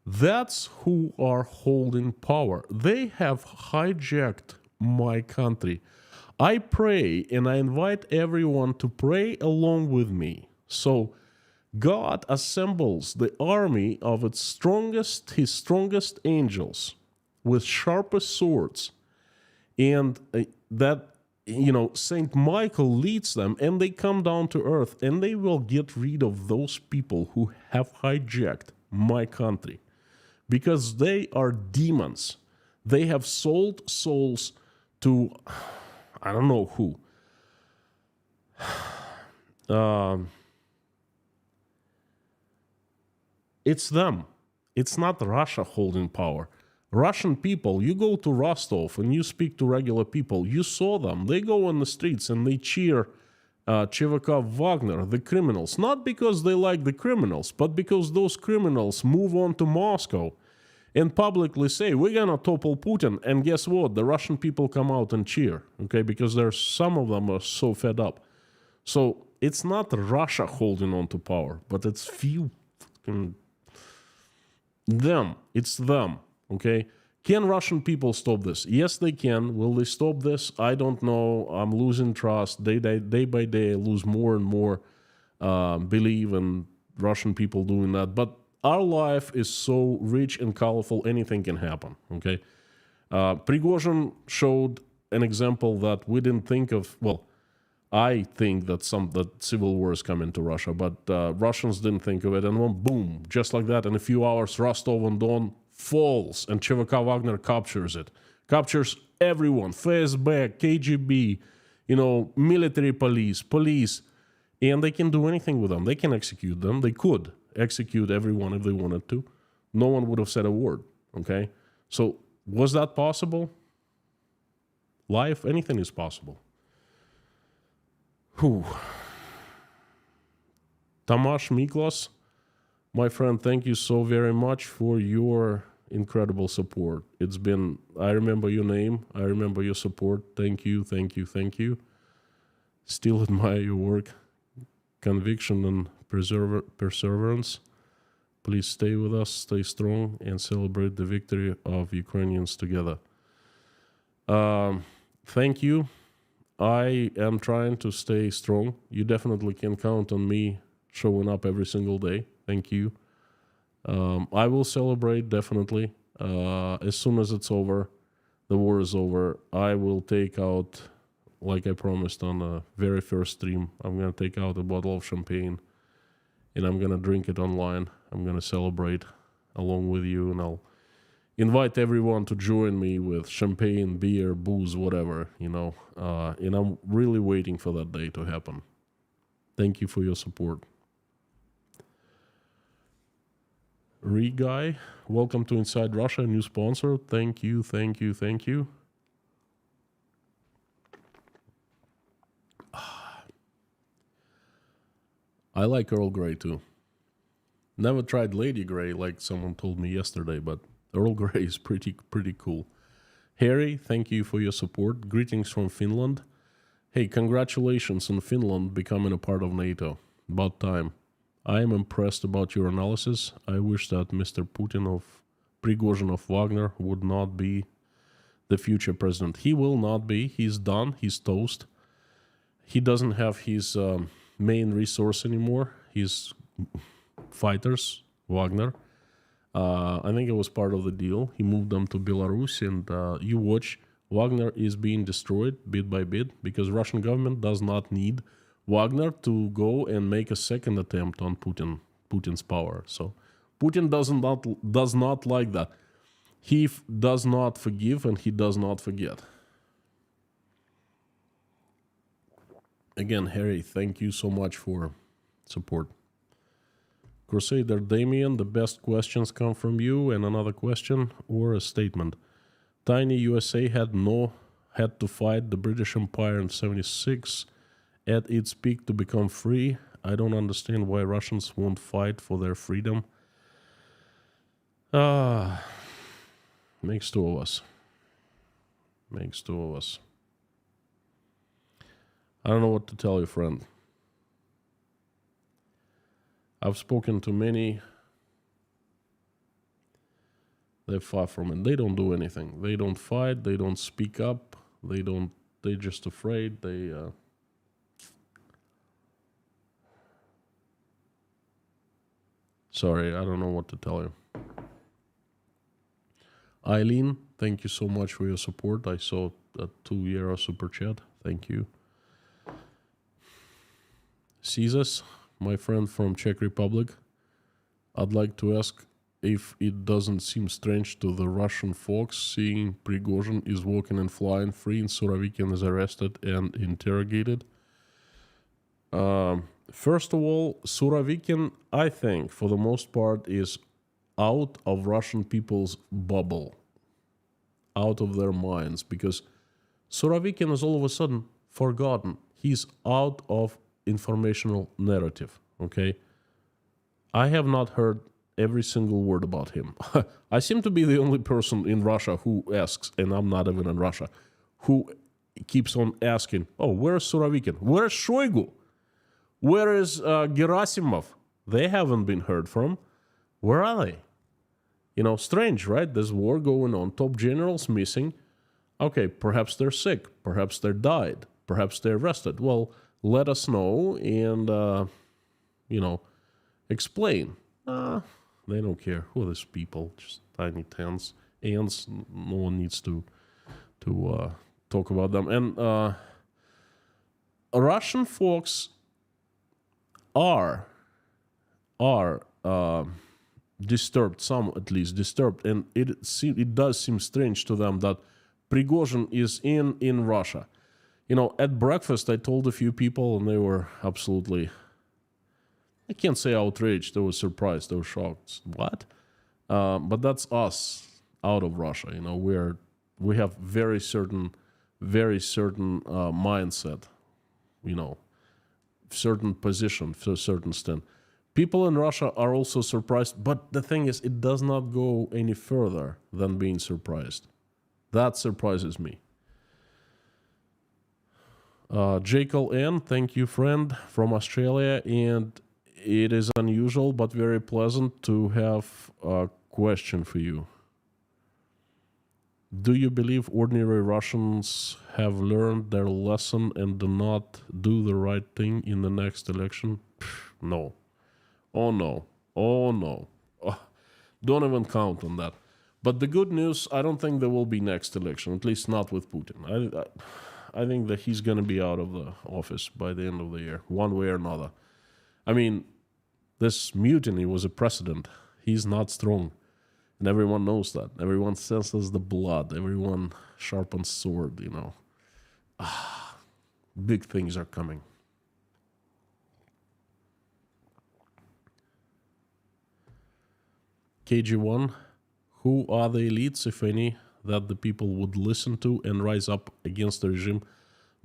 that's who are holding power. They have hijacked my country. I pray, and I invite everyone to pray along with me. So God assembles the army of his strongest angels with sharpest swords, and Saint Michael leads them, and they come down to earth, and they will get rid of those people who have hijacked my country, because they are demons. They have sold souls to I don't know who. It's them. It's not Russia holding power. Russian people, you go to Rostov and you speak to regular people, you saw them. They go on the streets and they cheer Chevakov Wagner, the criminals. Not because they like the criminals, but because those criminals move on to Moscow and publicly say, we're going to topple Putin. And guess what? The Russian people come out and cheer, okay? Because there's some of them are so fed up. So it's not Russia holding on to power, but it's few them. It's them, okay? Can Russian people stop this? Yes, they can. Will they stop this? I don't know. I'm losing trust. Day by day, I lose more and more belief in Russian people doing that. But our life is so rich and colorful, anything can happen, okay? Prigozhin showed an example that we didn't think of. Well, I think that civil war is coming to Russia, but Russians didn't think of it. And then boom, just like that, in a few hours, Rostov-on-Don falls and Chevakov Wagner captures it. Captures everyone, FSB, KGB, military police, and they can do anything with them. They can execute them. They could execute everyone if they wanted to. No one would have said a word, okay? So was that possible? Life, anything is possible. Whew. Tomasz Miklos, my friend, thank you so very much for your incredible support. I remember your name, I remember your support. Thank you. Still admire your work, conviction and perseverance. Please stay with us, stay strong, and celebrate the victory of Ukrainians together. Thank you. I am trying to stay strong. You definitely can count on me showing up every single day. Thank you. I will celebrate, definitely. As soon as it's over, the war is over, I will take out, like I promised on the very first stream, I'm going to take out a bottle of champagne and I'm going to drink it online. I'm going to celebrate along with you, and I'll invite everyone to join me with champagne, beer, booze, whatever, and I'm really waiting for that day to happen. Thank you for your support. Guy, welcome to Inside Russia, new sponsor. Thank you. I like Earl Grey too. Never tried Lady Grey like someone told me yesterday, but Earl Grey is pretty cool. Harry, thank you for your support. Greetings from Finland. Hey, congratulations on Finland becoming a part of NATO. About time. I am impressed about your analysis. I wish that Mr. Prigozhin of Wagner would not be the future president. He will not be. He's done. He's toast. He doesn't have his main resource anymore. His fighters, Wagner. I think it was part of the deal. He moved them to Belarus, and you watch, Wagner is being destroyed bit by bit because Russian government does not need Wagner to go and make a second attempt on Putin. Putin's power. So Putin does not like that. He does not forgive and he does not forget. Again, Harry, thank you so much for support. Crusader Damien, the best questions come from you. And another question or a statement. Tiny USA had to fight the British Empire in 76 at its peak to become free. I don't understand why Russians won't fight for their freedom. Makes two of us. Makes two of us. I don't know what to tell you, friend. I've spoken to many. They're far from it. They don't do anything. They don't fight. They don't speak up. They're just afraid. Sorry, I don't know what to tell you. Eileen, thank you so much for your support. I saw a €2 super chat. Thank you. Caesars, my friend from Czech Republic, I'd like to ask if it doesn't seem strange to the Russian folks seeing Prigozhin is walking and flying free and Surovikin is arrested and interrogated. First of all, Surovikin, I think, for the most part, is out of Russian people's bubble, out of their minds, because Surovikin is all of a sudden forgotten. He's out of informational narrative, okay? I have not heard every single word about him. I seem to be the only person in Russia who asks, and I'm not even in Russia, who keeps on asking, oh, where's Surovikin? Where's Shoigu? Where is Gerasimov? They haven't been heard from. Where are they? You know, strange, right? There's war going on. Top generals missing. Okay, perhaps they're sick. Perhaps they died. Perhaps they're arrested. Well, let us know and, explain. They don't care. Who are these people? Just tiny ants. Ants. No one needs to talk about them. And Russian folks are disturbed, some at least disturbed, and it does seem strange to them that Prigozhin is in Russia. You know, at breakfast I told a few people and they were absolutely, I can't say outraged, they were surprised, they were shocked. What? But that's us out of Russia. You know, we have very certain mindset, you know, certain position, to a certain extent. People in Russia are also surprised, but the thing is, it does not go any further than being surprised. That surprises me. Jekyll N, thank you, friend, from Australia, and it is unusual but very pleasant to have a question for you. Do you believe ordinary Russians have learned their lesson and do not do the right thing in the next election? No. Oh no. Oh no. Oh, don't even count on that. But the good news, I don't think there will be next election, at least not with Putin. I think that he's going to be out of the office by the end of the year, one way or another. I mean, this mutiny was a precedent. He's not strong. And everyone knows that. Everyone senses the blood. Everyone sharpens sword, you know. Big things are coming. KG1, who are the elites, if any, that the people would listen to and rise up against the regime?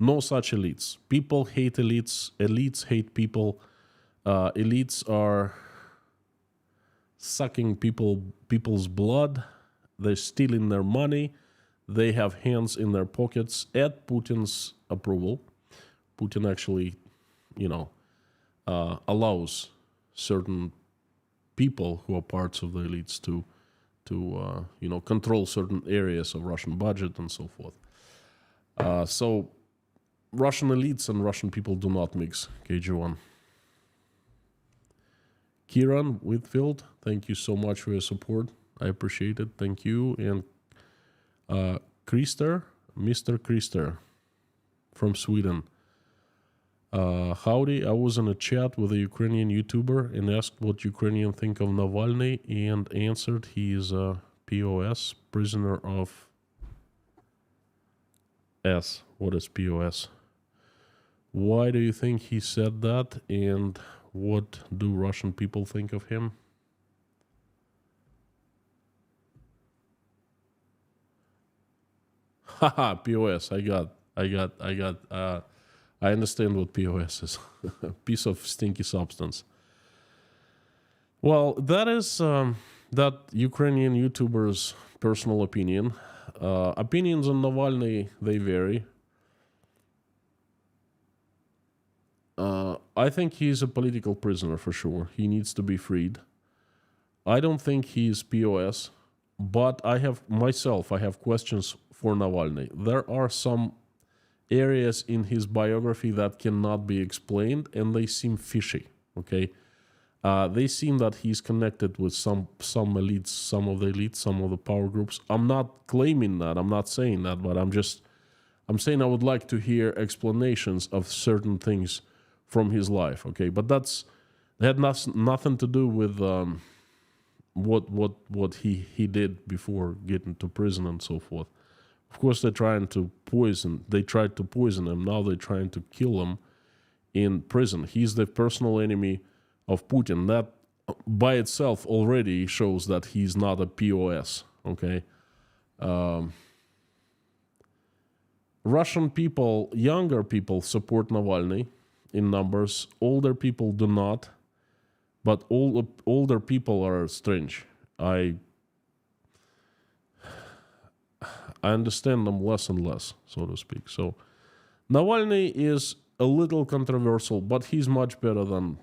No such elites. People hate elites. Elites hate people. Elites are sucking people's blood. They're stealing their money. They have hands in their pockets at Putin's approval. Putin actually, you know, allows certain people who are parts of the elites to control certain areas of Russian budget and so forth. So Russian elites and Russian people do not mix, KG1. Kieran Whitfield, thank you so much for your support. I appreciate it. Thank you. And Mr. Krister from Sweden. Howdy, I was in a chat with a Ukrainian YouTuber and asked what Ukrainians think of Navalny and answered he is a POS, prisoner of S. What is POS? Why do you think he said that, and what do Russian people think of him? Haha, POS. I understand what POS is. Piece of stinky substance. Well, that is that Ukrainian YouTuber's personal opinion. Opinions on Navalny, they vary. I think he's a political prisoner for sure. He needs to be freed. I don't think he's POS, but I have questions for Navalny. There are some areas in his biography that cannot be explained, and they seem fishy, okay? They seem that he's connected with some elites, some of the power groups. I'm not claiming that, I'm not saying that, but I'm saying I would like to hear explanations of certain things from his life, okay? But that had nothing to do with what he did before getting to prison and so forth. Of course, they tried to poison him. Now they're trying to kill him in prison. He's the personal enemy of Putin. That by itself already shows that he's not a POS, okay? Russian people, younger people, support Navalny in numbers. Older people do not. But older people are strange. I understand them less and less, so to speak. So Navalny is a little controversial, but he's much better than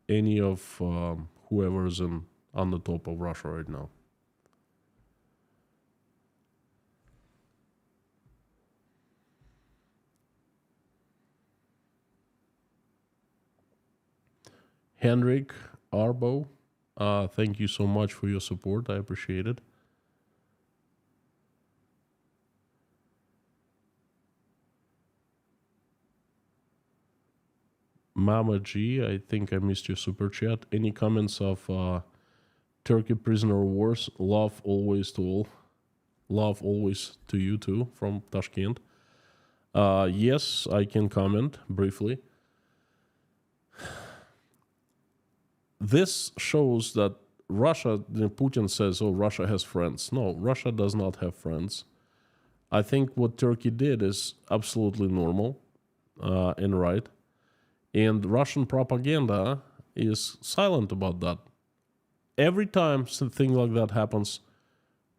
any of whoever's on the top of Russia right now. Henrik Arbo, thank you so much for your support. I appreciate it. Mama G, I think I missed your super chat. Any comments of Turkey prisoner wars? Love always to all. Love always to you too, from Tashkent. Yes, I can comment briefly. This shows that Putin says, oh, Russia has friends. No, Russia does not have friends. I think what Turkey did is absolutely normal and right. And Russian propaganda is silent about that. Every time something like that happens,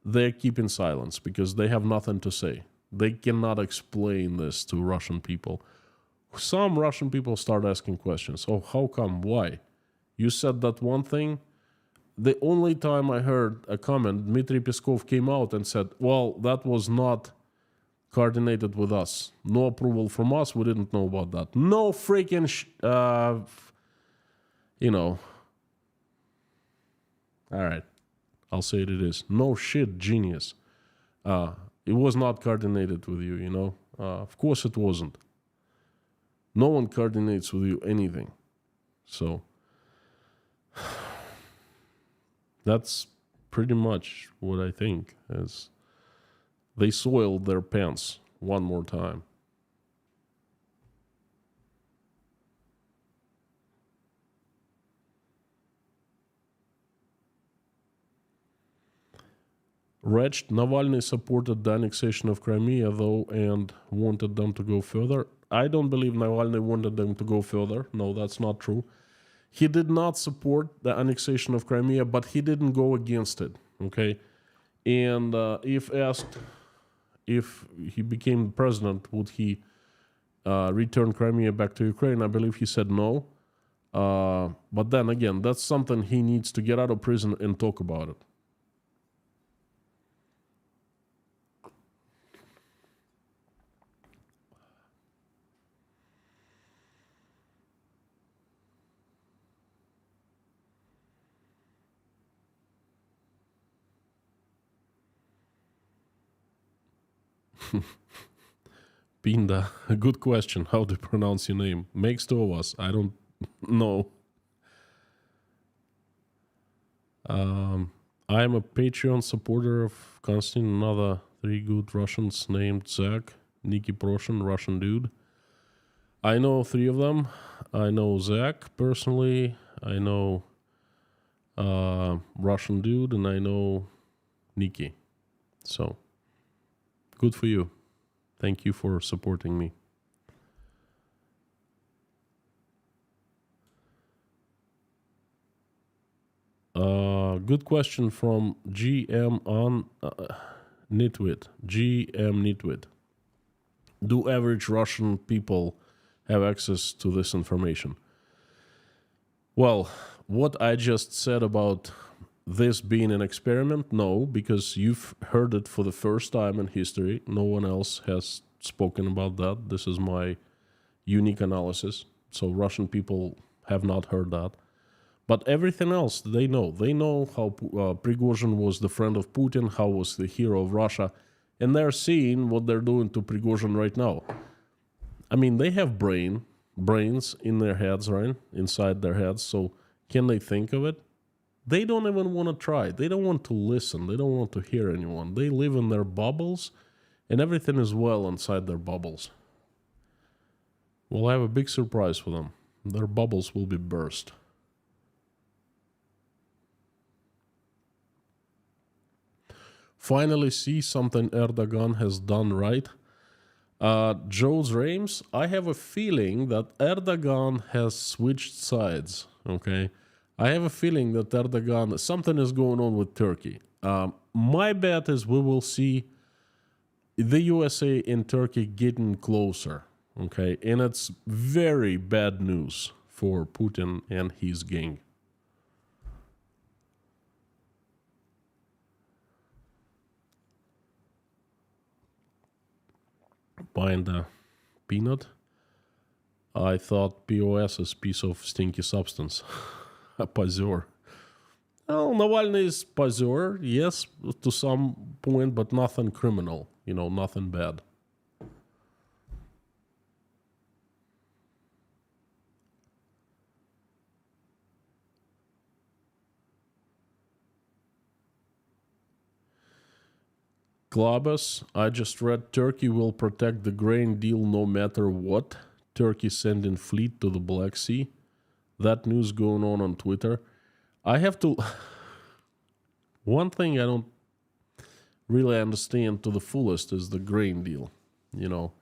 they're keeping silence because they have nothing to say. They cannot explain this to Russian people. Some Russian people start asking questions. Oh, how come? Why? You said that one thing. The only time I heard a comment, Dmitry Peskov came out and said, well, that was not coordinated with us. No approval from us. We didn't know about that. No freaking, All right. I'll say it is. No shit, genius. It was not coordinated with you, Of course it wasn't. No one coordinates with you anything. So that's pretty much what I think is they soiled their pants one more time. Wretched, Navalny supported the annexation of Crimea, though, and wanted them to go further. I don't believe Navalny wanted them to go further. No, that's not true. He did not support the annexation of Crimea, but he didn't go against it, okay? And if asked if he became president, would he return Crimea back to Ukraine, I believe he said no. But then again, that's something he needs to get out of prison and talk about it. Pinda, a good question. How to pronounce your name? Makes two of us. I don't know. I am a Patreon supporter of Konstantin, another 3 good Russians named Zach, Nikki Proshin, Russian dude. I know 3 of them. I know Zach personally. I know Russian dude, and I know Nikki. So, good for you. Thank you for supporting me. Good question from GM on Nitwit. GM Nitwit. Do average Russian people have access to this information? Well, what I just said about this being an experiment, no, because you've heard it for the first time in history. No one else has spoken about that. This is my unique analysis. So Russian people have not heard that. But everything else, they know. They know how Prigozhin was the friend of Putin, how was the hero of Russia, and they're seeing what they're doing to Prigozhin right now. I mean, they have brains in their heads, right? Inside their heads, so can they think of it? They don't even want to try. They don't want to listen. They don't want to hear anyone. They live in their bubbles, and everything is well inside their bubbles. Well, I have a big surprise for them. Their bubbles will be burst. Finally see something Erdogan has done right. Joe's Rames, I have a feeling that Erdogan has switched sides, okay? I have a feeling that Erdogan, something is going on with Turkey. My bet is we will see the USA and Turkey getting closer, okay? And it's very bad news for Putin and his gang. Buying the peanut. I thought POS is piece of stinky substance. A позер. Well, Navalny is позер, yes, to some point, but nothing criminal, you know, nothing bad. Globus, I just read Turkey will protect the grain deal no matter what. Turkey sending fleet to the Black Sea. That news going on Twitter. I have to... One thing I don't really understand to the fullest is the grain deal, you know.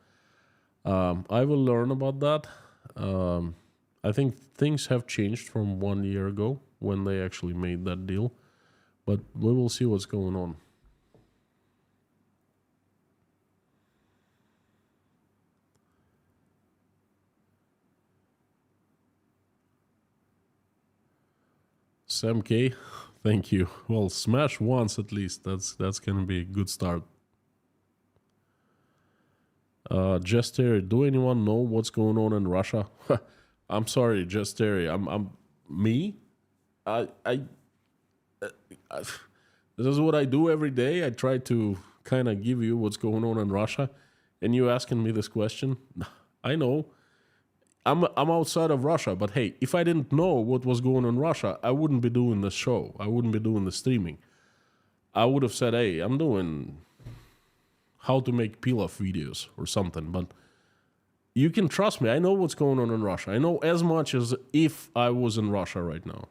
I will learn about that. I think things have changed from 1 year ago when they actually made that deal. But we will see what's going on. Sam K, thank you. Well, smash once at least. That's gonna be a good start. Just Terry, do anyone know what's going on in Russia? I'm sorry, Just Terry. I'm me. This is what I do every day. I try to kind of give you what's going on in Russia, and you asking me this question. I know. I'm outside of Russia, but hey, if I didn't know what was going on in Russia, I wouldn't be doing this show. I wouldn't be doing the streaming. I would have said, hey, I'm doing how to make pilaf videos or something, but you can trust me. I know what's going on in Russia. I know as much as if I was in Russia right now.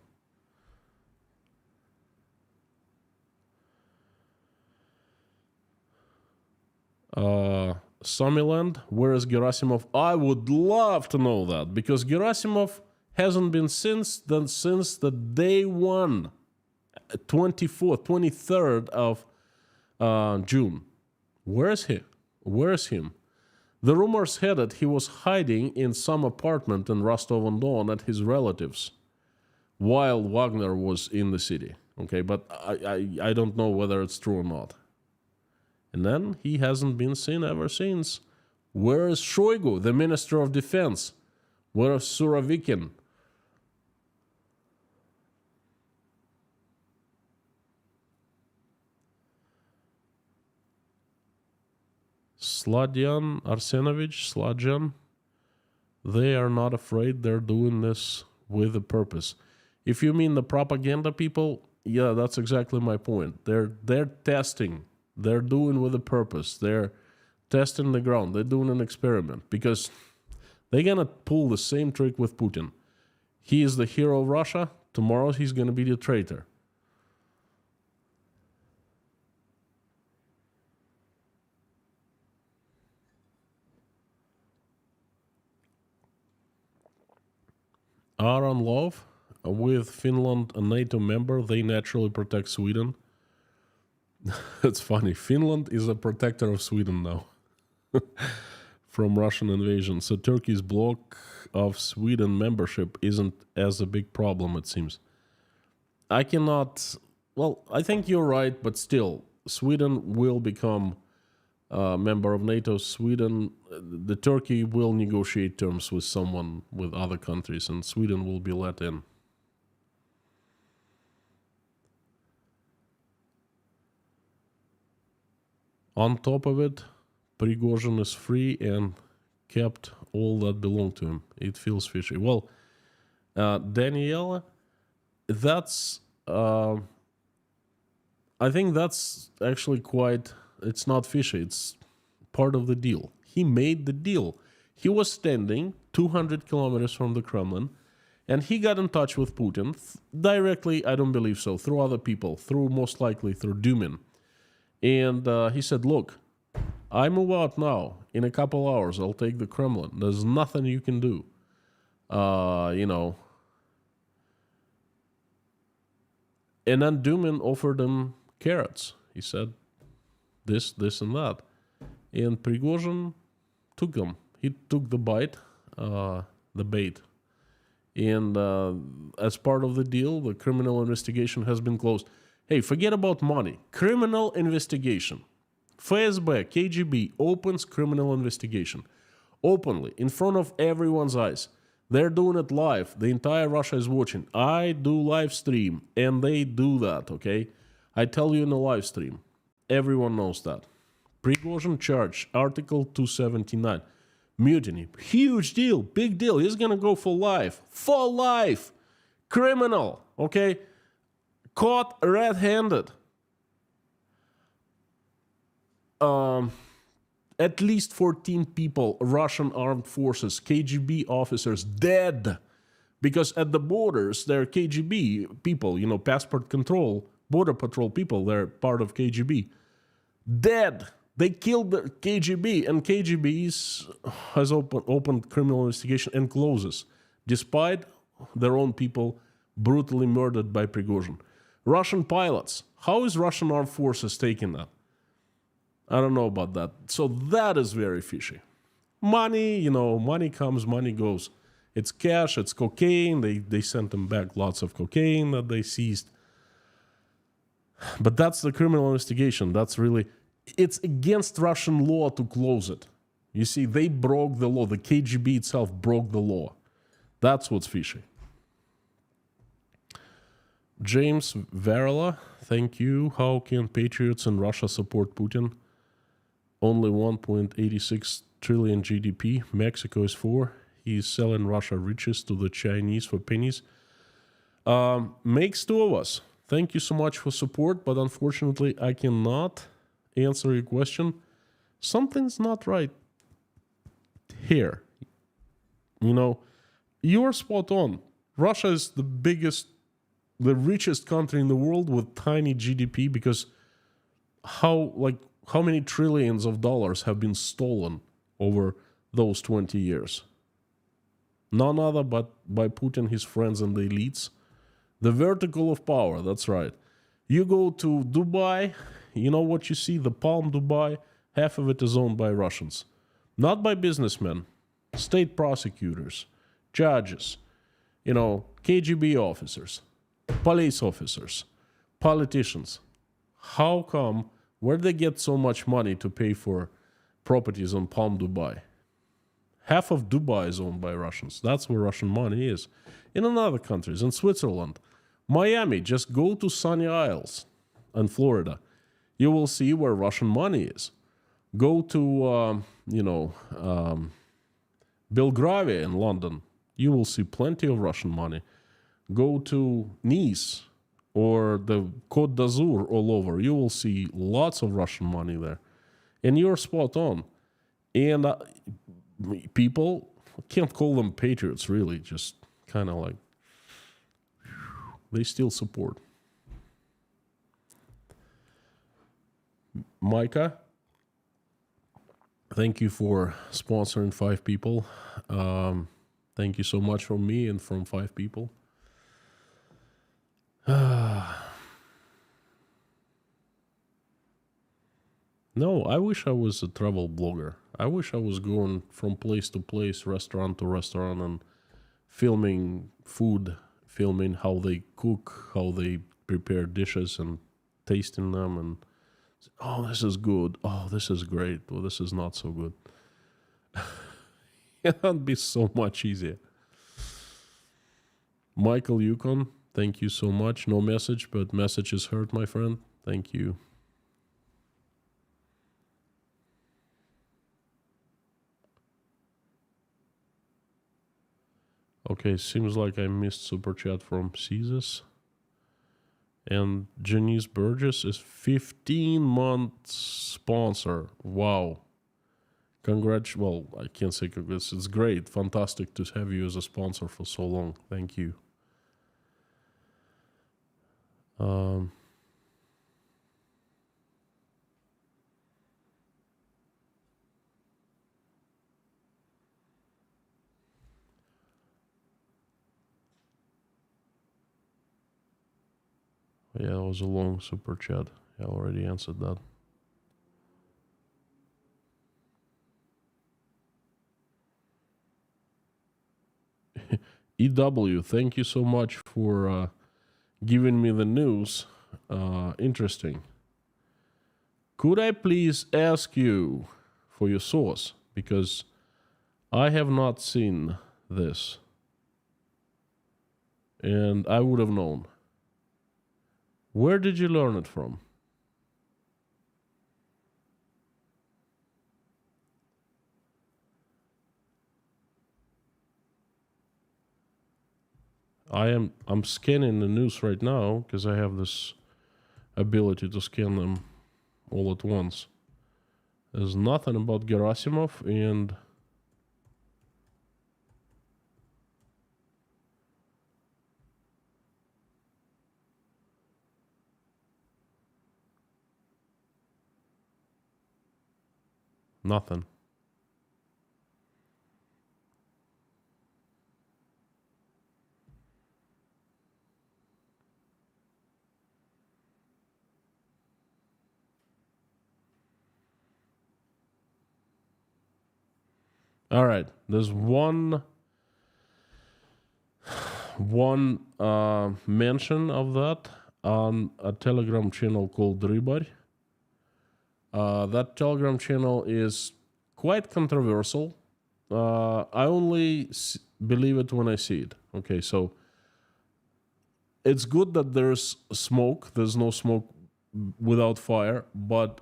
Sumiland, where is Gerasimov? I would love to know that, because Gerasimov hasn't been since the day 1, 24th, 23rd of June. Where is he? Where is him? The rumors had it he was hiding in some apartment in Rostov-on-Don at his relatives while Wagner was in the city. Okay, but I don't know whether it's true or not. And then he hasn't been seen ever since. Where is Shoigu, the Minister of Defense? Where is Surovikin? Sladyan Arsenovich, Sladyan, they are not afraid. They're doing this with a purpose. If you mean the propaganda people, yeah, that's exactly my point. They're testing. They're doing with a purpose. They're testing the ground. They're doing an experiment because they're gonna pull the same trick with Putin. He is the hero of Russia. Tomorrow he's gonna be the traitor. Are on love with Finland, a NATO member. They naturally protect Sweden. It's funny. Finland is a protector of Sweden now from Russian invasion. So Turkey's block of Sweden membership isn't as a big problem, it seems. I cannot... Well, I think you're right, but still, Sweden will become a member of NATO. Sweden, the Turkey will negotiate terms with someone, with other countries, and Sweden will be let in. On top of it, Prigozhin is free and kept all that belonged to him. It feels fishy. Well, Daniela, that's... I think that's actually quite... It's not fishy. It's part of the deal. He made the deal. He was standing 200 kilometers from the Kremlin, and he got in touch with Putin directly, I don't believe so, through other people, most likely through Dumin. And he said, look, I move out now. In a couple hours, I'll take the Kremlin. There's nothing you can do. You know. And then Dumin offered him carrots. He said, this, and that. And Prigozhin took them. He took the bait. And as part of the deal, the criminal investigation has been closed. Hey, forget about money. Criminal investigation. FSB, KGB opens criminal investigation. Openly, in front of everyone's eyes. They're doing it live. The entire Russia is watching. I do live stream, and they do that, okay? I tell you in the live stream. Everyone knows that. Prigozhin charge, Article 279. Mutiny. Huge deal. Big deal. He's gonna go for life. For life. Criminal, okay? Caught red-handed. At least 14 people, Russian armed forces, KGB officers, dead. Because at the borders, there are KGB people, you know, passport control, border patrol people, they're part of KGB. Dead. They killed the KGB, and KGB has opened criminal investigation and closes, despite their own people brutally murdered by Prigozhin. Russian pilots. How is Russian armed forces taking that? I don't know about that. So that is very fishy. Money, you know, money comes, money goes. It's cash, it's cocaine. They sent them back lots of cocaine that they seized. But that's the criminal investigation. That's really... It's against Russian law to close it. You see, they broke the law. The KGB itself broke the law. That's what's fishy. James Varela, thank you. How can patriots in Russia support Putin? Only 1.86 trillion GDP. Mexico is 4. He's selling Russia riches to the Chinese for pennies. Makes 2 of us. Thank you so much for support, but unfortunately I cannot answer your question. Something's not right here. You know, you're spot on. Russia is the richest country in the world with tiny GDP because how many trillions of dollars have been stolen over those 20 years? None other but by Putin, his friends, and the elites. The vertical of power, that's right. You go to Dubai, you know what you see? The Palm Dubai, half of it is owned by Russians. Not by businessmen, state prosecutors, judges, you know, KGB officers, police officers, politicians. How come, where they get so much money to pay for properties on Palm Dubai? Half of Dubai is owned by Russians. That's where Russian money is. In other countries, in Switzerland, Miami, just go to Sunny Isles and Florida. You will see where Russian money is. Go to, Belgravia in London. You will see plenty of Russian money. Go to Nice or the Côte d'Azur all over. You will see lots of Russian money there. And you're spot on. And people, can't call them patriots, really. Just kind of like, they still support. Micah, thank you for sponsoring 5 people. Thank you so much from me and from 5 people. No, I wish I was a travel blogger. I wish I was going from place to place, restaurant to restaurant, and filming food, filming how they cook, how they prepare dishes, and tasting them, and oh, this is good. Oh, this is great. Oh, this is not so good. It would be so much easier. Michael Yukon, thank you so much. No message, but message is heard, my friend. Thank you. Okay, seems like I missed super chat from Caesars. And Janice Burgess is 15-month sponsor. Wow. Well, I can't say congrats. It's great. Fantastic to have you as a sponsor for so long. Thank you. Yeah, it was a long super chat. I already answered that. EW, thank you so much for giving me the news. Interesting. Could I please ask you for your source? Because I have not seen this. And I would have known. Where did you learn it from? I'm scanning the news right now because I have this ability to scan them all at once. There's nothing about Gerasimov and nothing. All right, there's one mention of that on a Telegram channel called Rybar. That Telegram channel is quite controversial. I only believe it when I see it. Okay, so it's good that there's smoke. There's no smoke without fire, but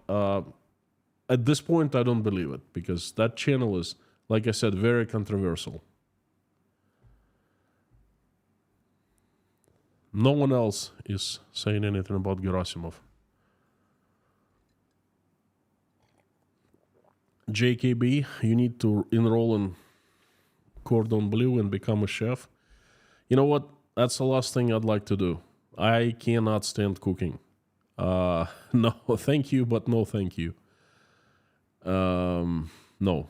at this point, I don't believe it because that channel is, like I said, very controversial. No one else is saying anything about Gerasimov. JKB, you need to enroll in Cordon Bleu and become a chef. You know what? That's the last thing I'd like to do. I cannot stand cooking. No, thank you, but no thank you. No.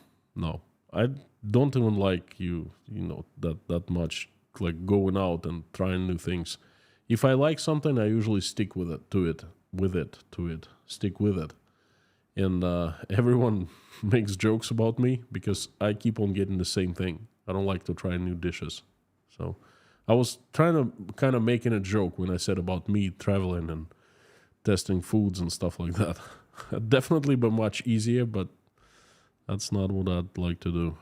I don't even like that much, like going out and trying new things. If I like something, I usually stick with it, stick with it. And everyone makes jokes about me because I keep on getting the same thing. I don't like to try new dishes. So I was trying to kind of making a joke when I said about me traveling and testing foods and stuff like that. Definitely be much easier, but that's not what I'd like to do.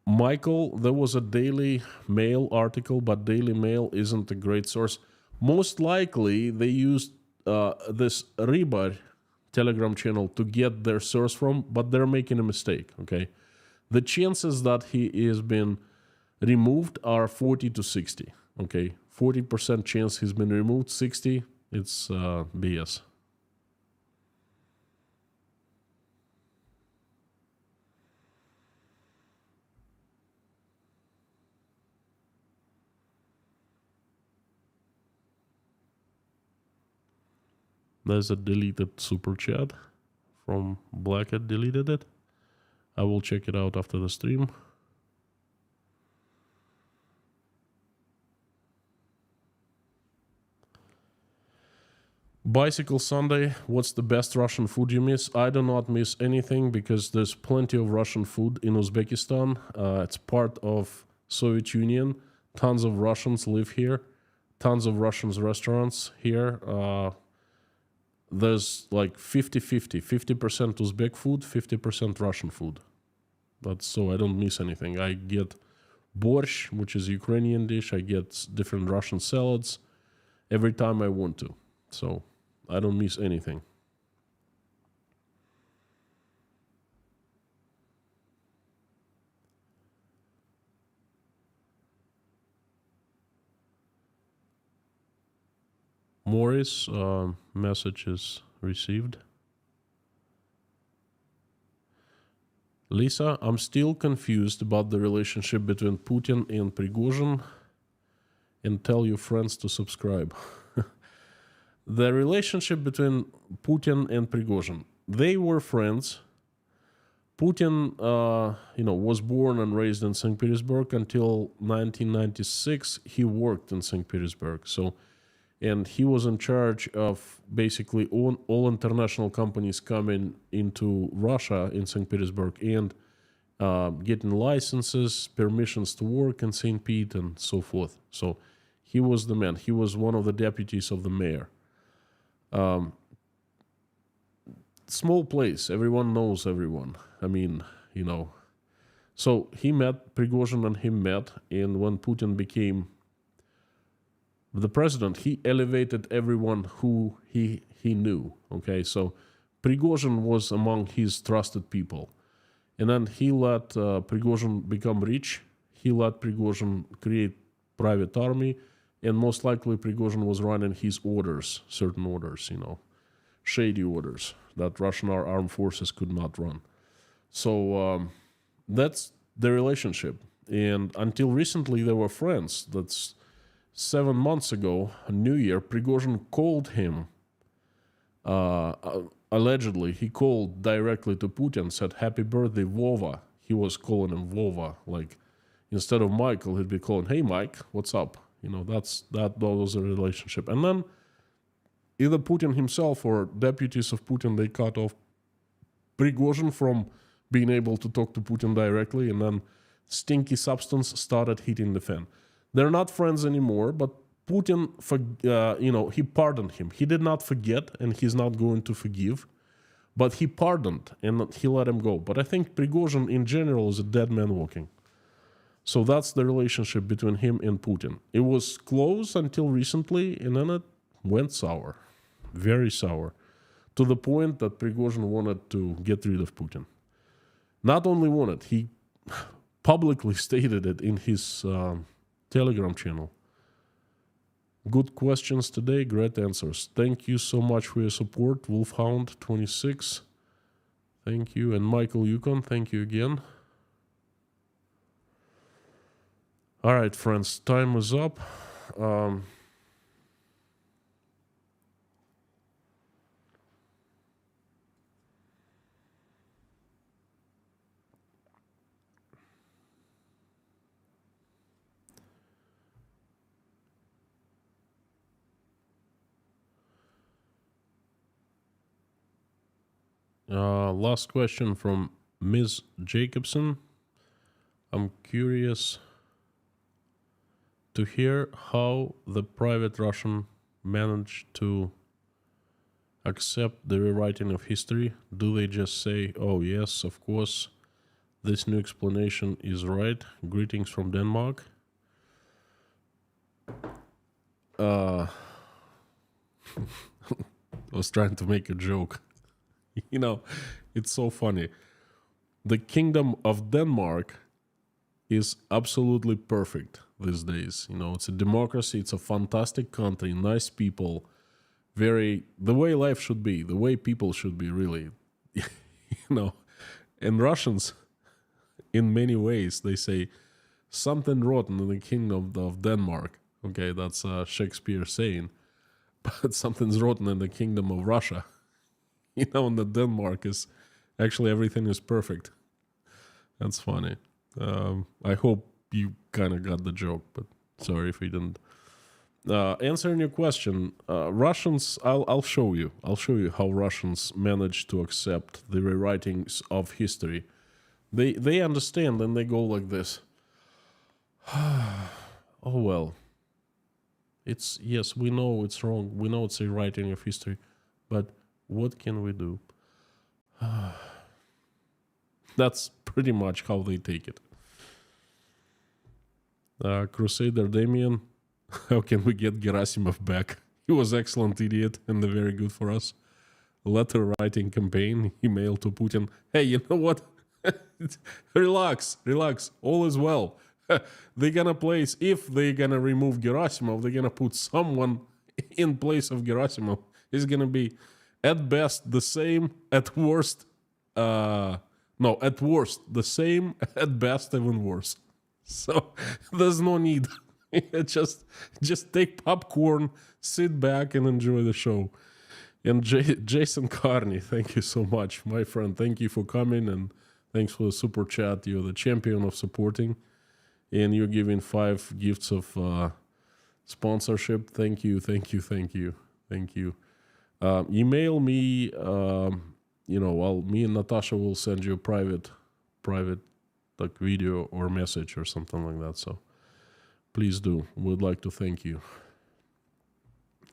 Michael, there was a Daily Mail article, but Daily Mail isn't a great source. Most likely, they used this Ribar Telegram channel to get their source from, but they're making a mistake, okay? The chances that he is been removed are 40 to 60, okay? 40% chance he's been removed, 60, it's BS. There's a deleted super chat from Blackhead, deleted it. I will check it out after the stream. Bicycle Sunday, what's the best Russian food you miss? I do not miss anything because there's plenty of Russian food in Uzbekistan. It's part of Soviet Union. Tons of Russians live here. Tons of Russian restaurants here. There's like 50-50, 50% Uzbek food, 50% Russian food. That's so I don't miss anything. I get borscht, which is a Ukrainian dish. I get different Russian salads every time I want to. So I don't miss anything. Morris, message is received. Lisa, I'm still confused about the relationship between Putin and Prigozhin, and tell your friends to subscribe. The relationship between Putin and Prigozhin, they were friends. Putin, was born and raised in St. Petersburg until 1996. He worked in St. Petersburg, and he was in charge of basically all international companies coming into Russia in St. Petersburg and getting licenses, permissions to work in St. Pete and so forth. So he was the man. He was one of the deputies of the mayor. Small place. Everyone knows everyone. I mean, So he met, Prigozhin and him met, and when Putin became the president, he elevated everyone who he knew, okay? So Prigozhin was among his trusted people. And then he let Prigozhin become rich. He let Prigozhin create private army. And most likely Prigozhin was running his orders, certain orders, shady orders that Russian armed forces could not run. So that's the relationship. And until recently, they were friends. That's 7 months ago, New Year, Prigozhin called him, allegedly, he called directly to Putin, said, "Happy birthday, Vova." He was calling him Vova, like, instead of Michael, he'd be calling, "Hey, Mike, what's up?" That was a relationship. And then either Putin himself or deputies of Putin, they cut off Prigozhin from being able to talk to Putin directly, and then stinky substance started hitting the fan. They're not friends anymore, but Putin, he pardoned him. He did not forget, and he's not going to forgive, but he pardoned, and he let him go. But I think Prigozhin, in general, is a dead man walking. So that's the relationship between him and Putin. It was close until recently, and then it went sour, very sour, to the point that Prigozhin wanted to get rid of Putin. Not only wanted, he publicly stated it in his Telegram channel. Good questions today, great answers. Thank you so much for your support. Wolfhound26, thank you. And Michael Yukon, thank you again. All right, friends, time is up. Last question from Ms. Jacobson. I'm curious to hear how the private Russian managed to accept the rewriting of history. Do they just say, "Oh yes, of course, this new explanation is right. Greetings from Denmark"? was trying to make a joke. You know, it's so funny. The Kingdom of Denmark is absolutely perfect these days. You know, it's a democracy, it's a fantastic country, nice people, the way life should be, the way people should be, really. You know, and Russians, in many ways, they say something rotten in the Kingdom of Denmark. Okay, that's Shakespeare saying. But something's rotten in the Kingdom of Russia. You know, in the Denmark is actually everything is perfect. That's funny. I hope you kind of got the joke, but sorry if you didn't. Answering your question, Russians, I'll show you. I'll show you how Russians manage to accept the rewritings of history. They understand and they go like this. Oh well. Yes, we know it's wrong. We know it's a rewriting of history, but what can we do? That's pretty much how they take it. Crusader Damien, how can we get Gerasimov back? He was excellent idiot and very good for us. Letter writing campaign, email to Putin. Hey, you know what? Relax. All is well. They're gonna place, if they're gonna remove Gerasimov, they're gonna put someone in place of Gerasimov. It's gonna be at best the same, at worst, at worst the same, at best even worse. So there's no need. just take popcorn, sit back and enjoy the show. And Jason Carney, thank you so much, my friend. Thank you for coming and thanks for the super chat. You're the champion of supporting. And you're giving 5 gifts of sponsorship. Thank you. Email me. Me and Natasha will send you a private like video or message or something like that. So please do. We'd like to thank you,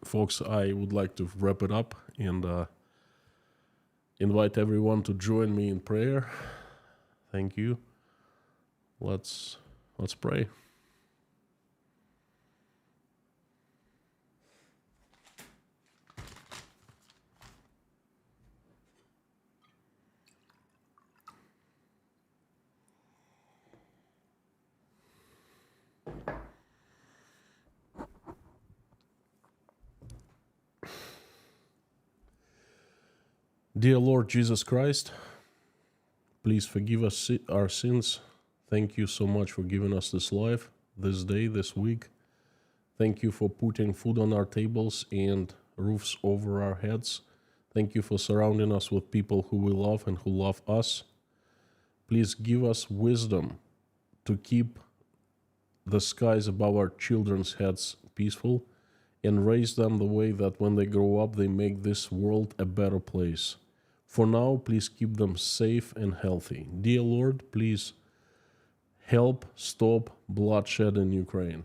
folks. I would like to wrap it up and invite everyone to join me in prayer. Thank you. Let's pray. Dear Lord Jesus Christ, please forgive us our sins. Thank you so much for giving us this life, this day, this week. Thank you for putting food on our tables and roofs over our heads. Thank you for surrounding us with people who we love and who love us. Please give us wisdom to keep the skies above our children's heads peaceful and raise them the way that when they grow up, they make this world a better place. For now, please keep them safe and healthy. Dear Lord, please help stop bloodshed in Ukraine.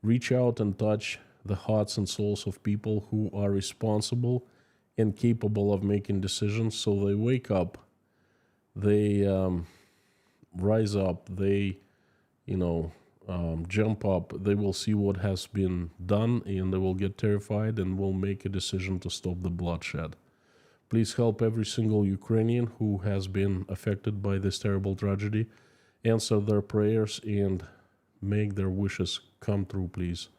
Reach out and touch the hearts and souls of people who are responsible and capable of making decisions so they wake up, they rise up, they, jump up, they will see what has been done and they will get terrified and will make a decision to stop the bloodshed. Please help every single Ukrainian who has been affected by this terrible tragedy. Answer their prayers and make their wishes come true, please.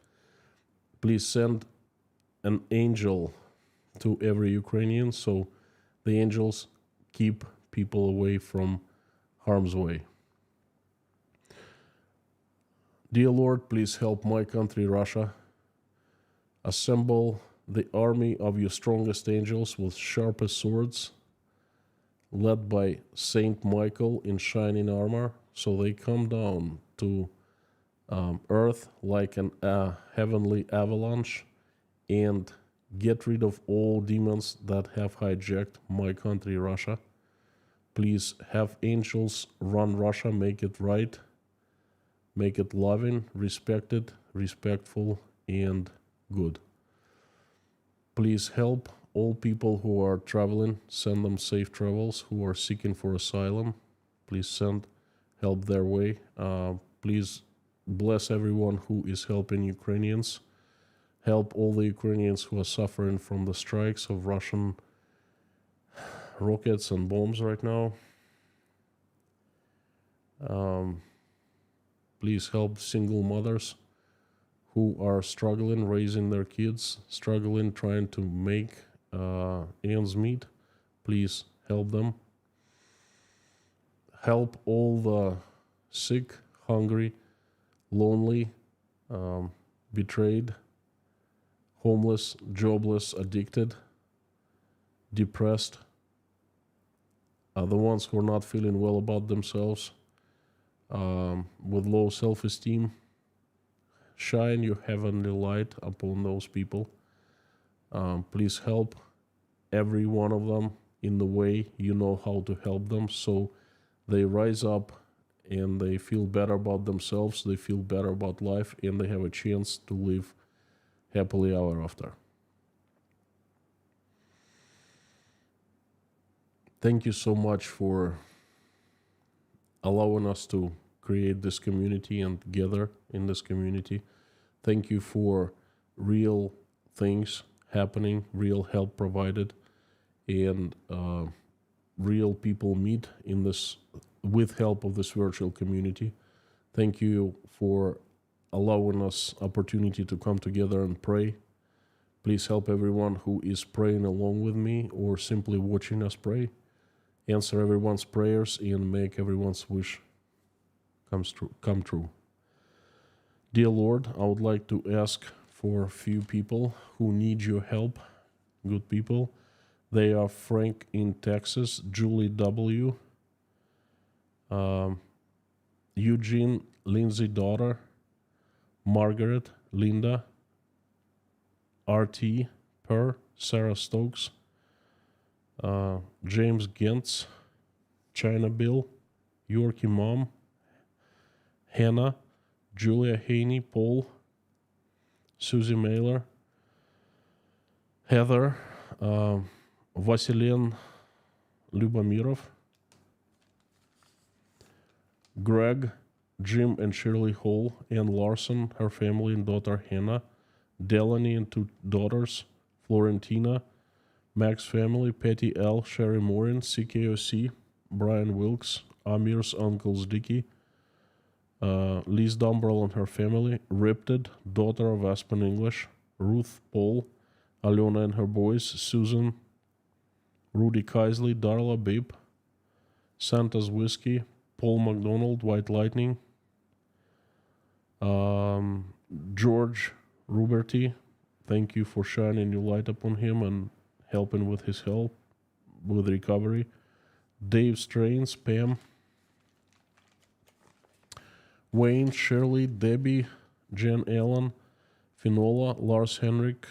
Please send an angel to every Ukrainian so the angels keep people away from harm's way. Dear Lord, please help my country, Russia. Assemble the army of your strongest angels with sharpest swords, led by Saint Michael in shining armor, so they come down to earth like a heavenly avalanche and get rid of all demons that have hijacked my country, Russia. Please have angels run Russia, make it right, make it loving, respected, respectful, and good. Please help all people who are traveling, send them safe travels, who are seeking for asylum. Please send help their way. Please bless everyone who is helping Ukrainians. Help all the Ukrainians who are suffering from the strikes of Russian rockets and bombs right now. Please help single mothers who are struggling raising their kids, struggling trying to make ends meet. Please help them. Help all the sick, hungry, lonely, betrayed, homeless, jobless, addicted, depressed, the ones who are not feeling well about themselves, with low self-esteem. Shine your heavenly light upon those people. Please help every one of them in the way you know how to help them, so they rise up and they feel better about themselves, they feel better about life, and they have a chance to live happily ever after. Thank you so much for allowing us to create this community and gather in this community. Thank you for real things happening, real help provided, and real people meet in this with help of this virtual community. Thank you for allowing us opportunity to come together and pray. Please help everyone who is praying along with me or simply watching us pray. Answer everyone's prayers and make everyone's wish come true. Dear Lord, I would like to ask for a few people who need your help, good people. They are Frank in Texas, Julie W., Eugene, Lindsay daughter, Margaret, Linda, RT, Per, Sarah Stokes, James Gentz, China Bill, Yorkie Mom, Hannah, Julia Haney, Paul, Susie Mailer, Heather, Vasilien Lubomirov, Greg, Jim and Shirley Hall, Ann Larson, her family and daughter Hannah, Delaney and two daughters, Florentina, Max family, Patty L, Sherry Morin, CKOC, Brian Wilkes, Amir's uncles Dicky, Liz Dumbrell and her family, Ripted, daughter of Aspen English, Ruth Paul, Alona and her boys, Susan, Rudy Kaisley, Darla Babe, Santa's Whiskey, Paul McDonald, White Lightning, George Ruberty, thank you for shining your light upon him and helping with his help with recovery. Dave Strains, Pam, Wayne, Shirley, Debbie, Jen Allen, Finola, Lars Henrik,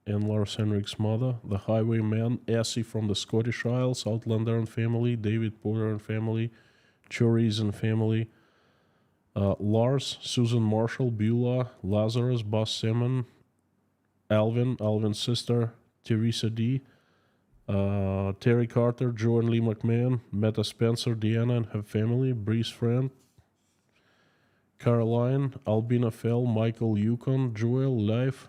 and Lars Henrik's mother, the Highwayman, Essie from the Scottish Isles, Outlander and family, David Porter and family, Choris and family, Lars, Susan Marshall, Beulah, Lazarus, Bus Simon, Alvin, Alvin's sister, Teresa D., Terry Carter, Joe and Lee McMahon, Meta Spencer, Deanna and her family, Bree's friend, Caroline, Albina Fell, Michael Yukon, Joel, Life,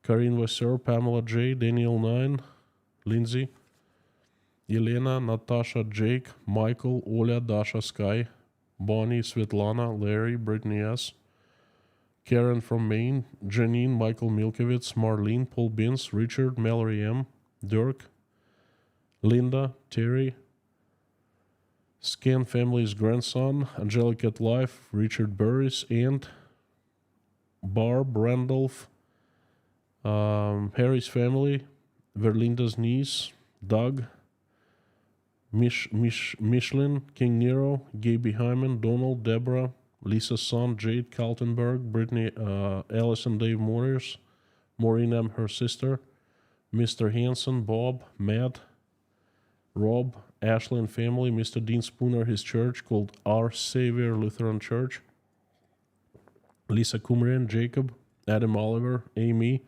Karine Vasseur, Pamela J., Daniel 9, Lindsay, Yelena, Natasha, Jake, Michael, Oля, Dasha, Sky, Bonnie, Svetlana, Larry, Brittany S., Karen from Maine, Janine, Michael Milkovitz, Marlene, Paul Binns, Richard, Mallory M., Dirk, Linda, Terry, Scan family's grandson, Angelic at Life, Richard Burris, and Barb Randolph, Harry's family, Verlinda's niece, Doug, Michelin, King Nero, Gaby Hyman, Donald, Deborah, Lisa's son, Jade Kaltenberg, Brittany, Alice and Dave Moyers, Maureen M., her sister, Mr. Hanson, Bob, Matt, Rob, Ashley and family, Mr. Dean Spooner, his church called Our Savior Lutheran Church, Lisa Kumrian, Jacob, Adam Oliver, Amy,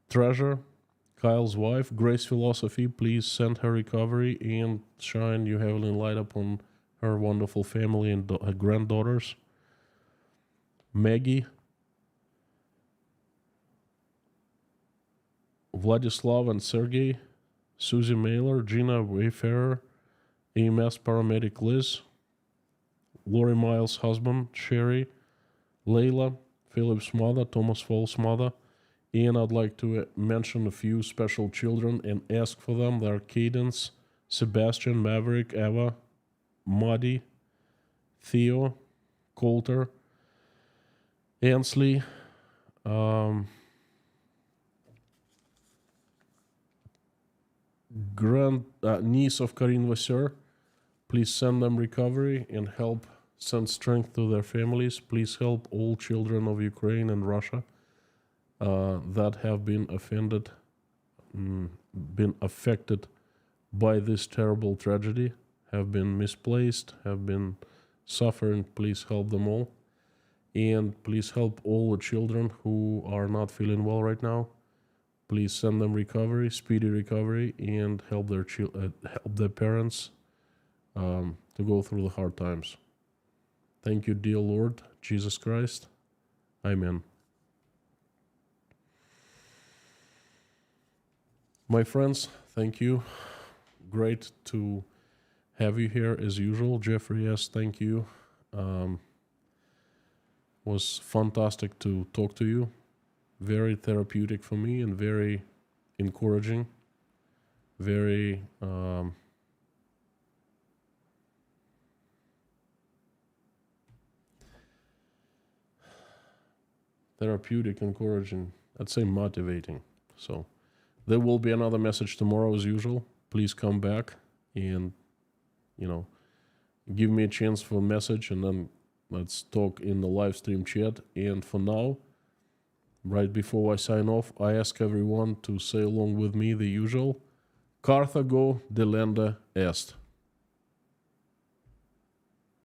Treasure, Kyle's wife, Grace Philosophy, please send her recovery and shine your heavenly light upon her wonderful family and her granddaughters. Maggie, Vladislav and Sergey, Susie Mailer, Gina Wayfarer, EMS paramedic Liz, Lori Miles' husband, Sherry, Layla, Philip's mother, Thomas Fall's mother, and I'd like to mention a few special children and ask for them. They are Cadence, Sebastian, Maverick, Eva, Muddy, Theo, Coulter, Ansley, niece of Karin Vasseur. Please send them recovery and help send strength to their families. Please help all children of Ukraine and Russia that have been affected by this terrible tragedy, have been misplaced, have been suffering. Please help them all. And please help all the children who are not feeling well right now. Please send them recovery, speedy recovery, and help their parents to go through the hard times. Thank you, dear Lord Jesus Christ. Amen. My friends, thank you. Great to have you here as usual. Jeffrey S., thank you. Was fantastic to talk to you. Very therapeutic for me and very encouraging. Very therapeutic, encouraging. I'd say motivating. So there will be another message tomorrow as usual. Please come back and, give me a chance for a message, and then let's talk in the live stream chat. And for now, right before I sign off, I ask everyone to say along with me the usual: Carthago delenda est.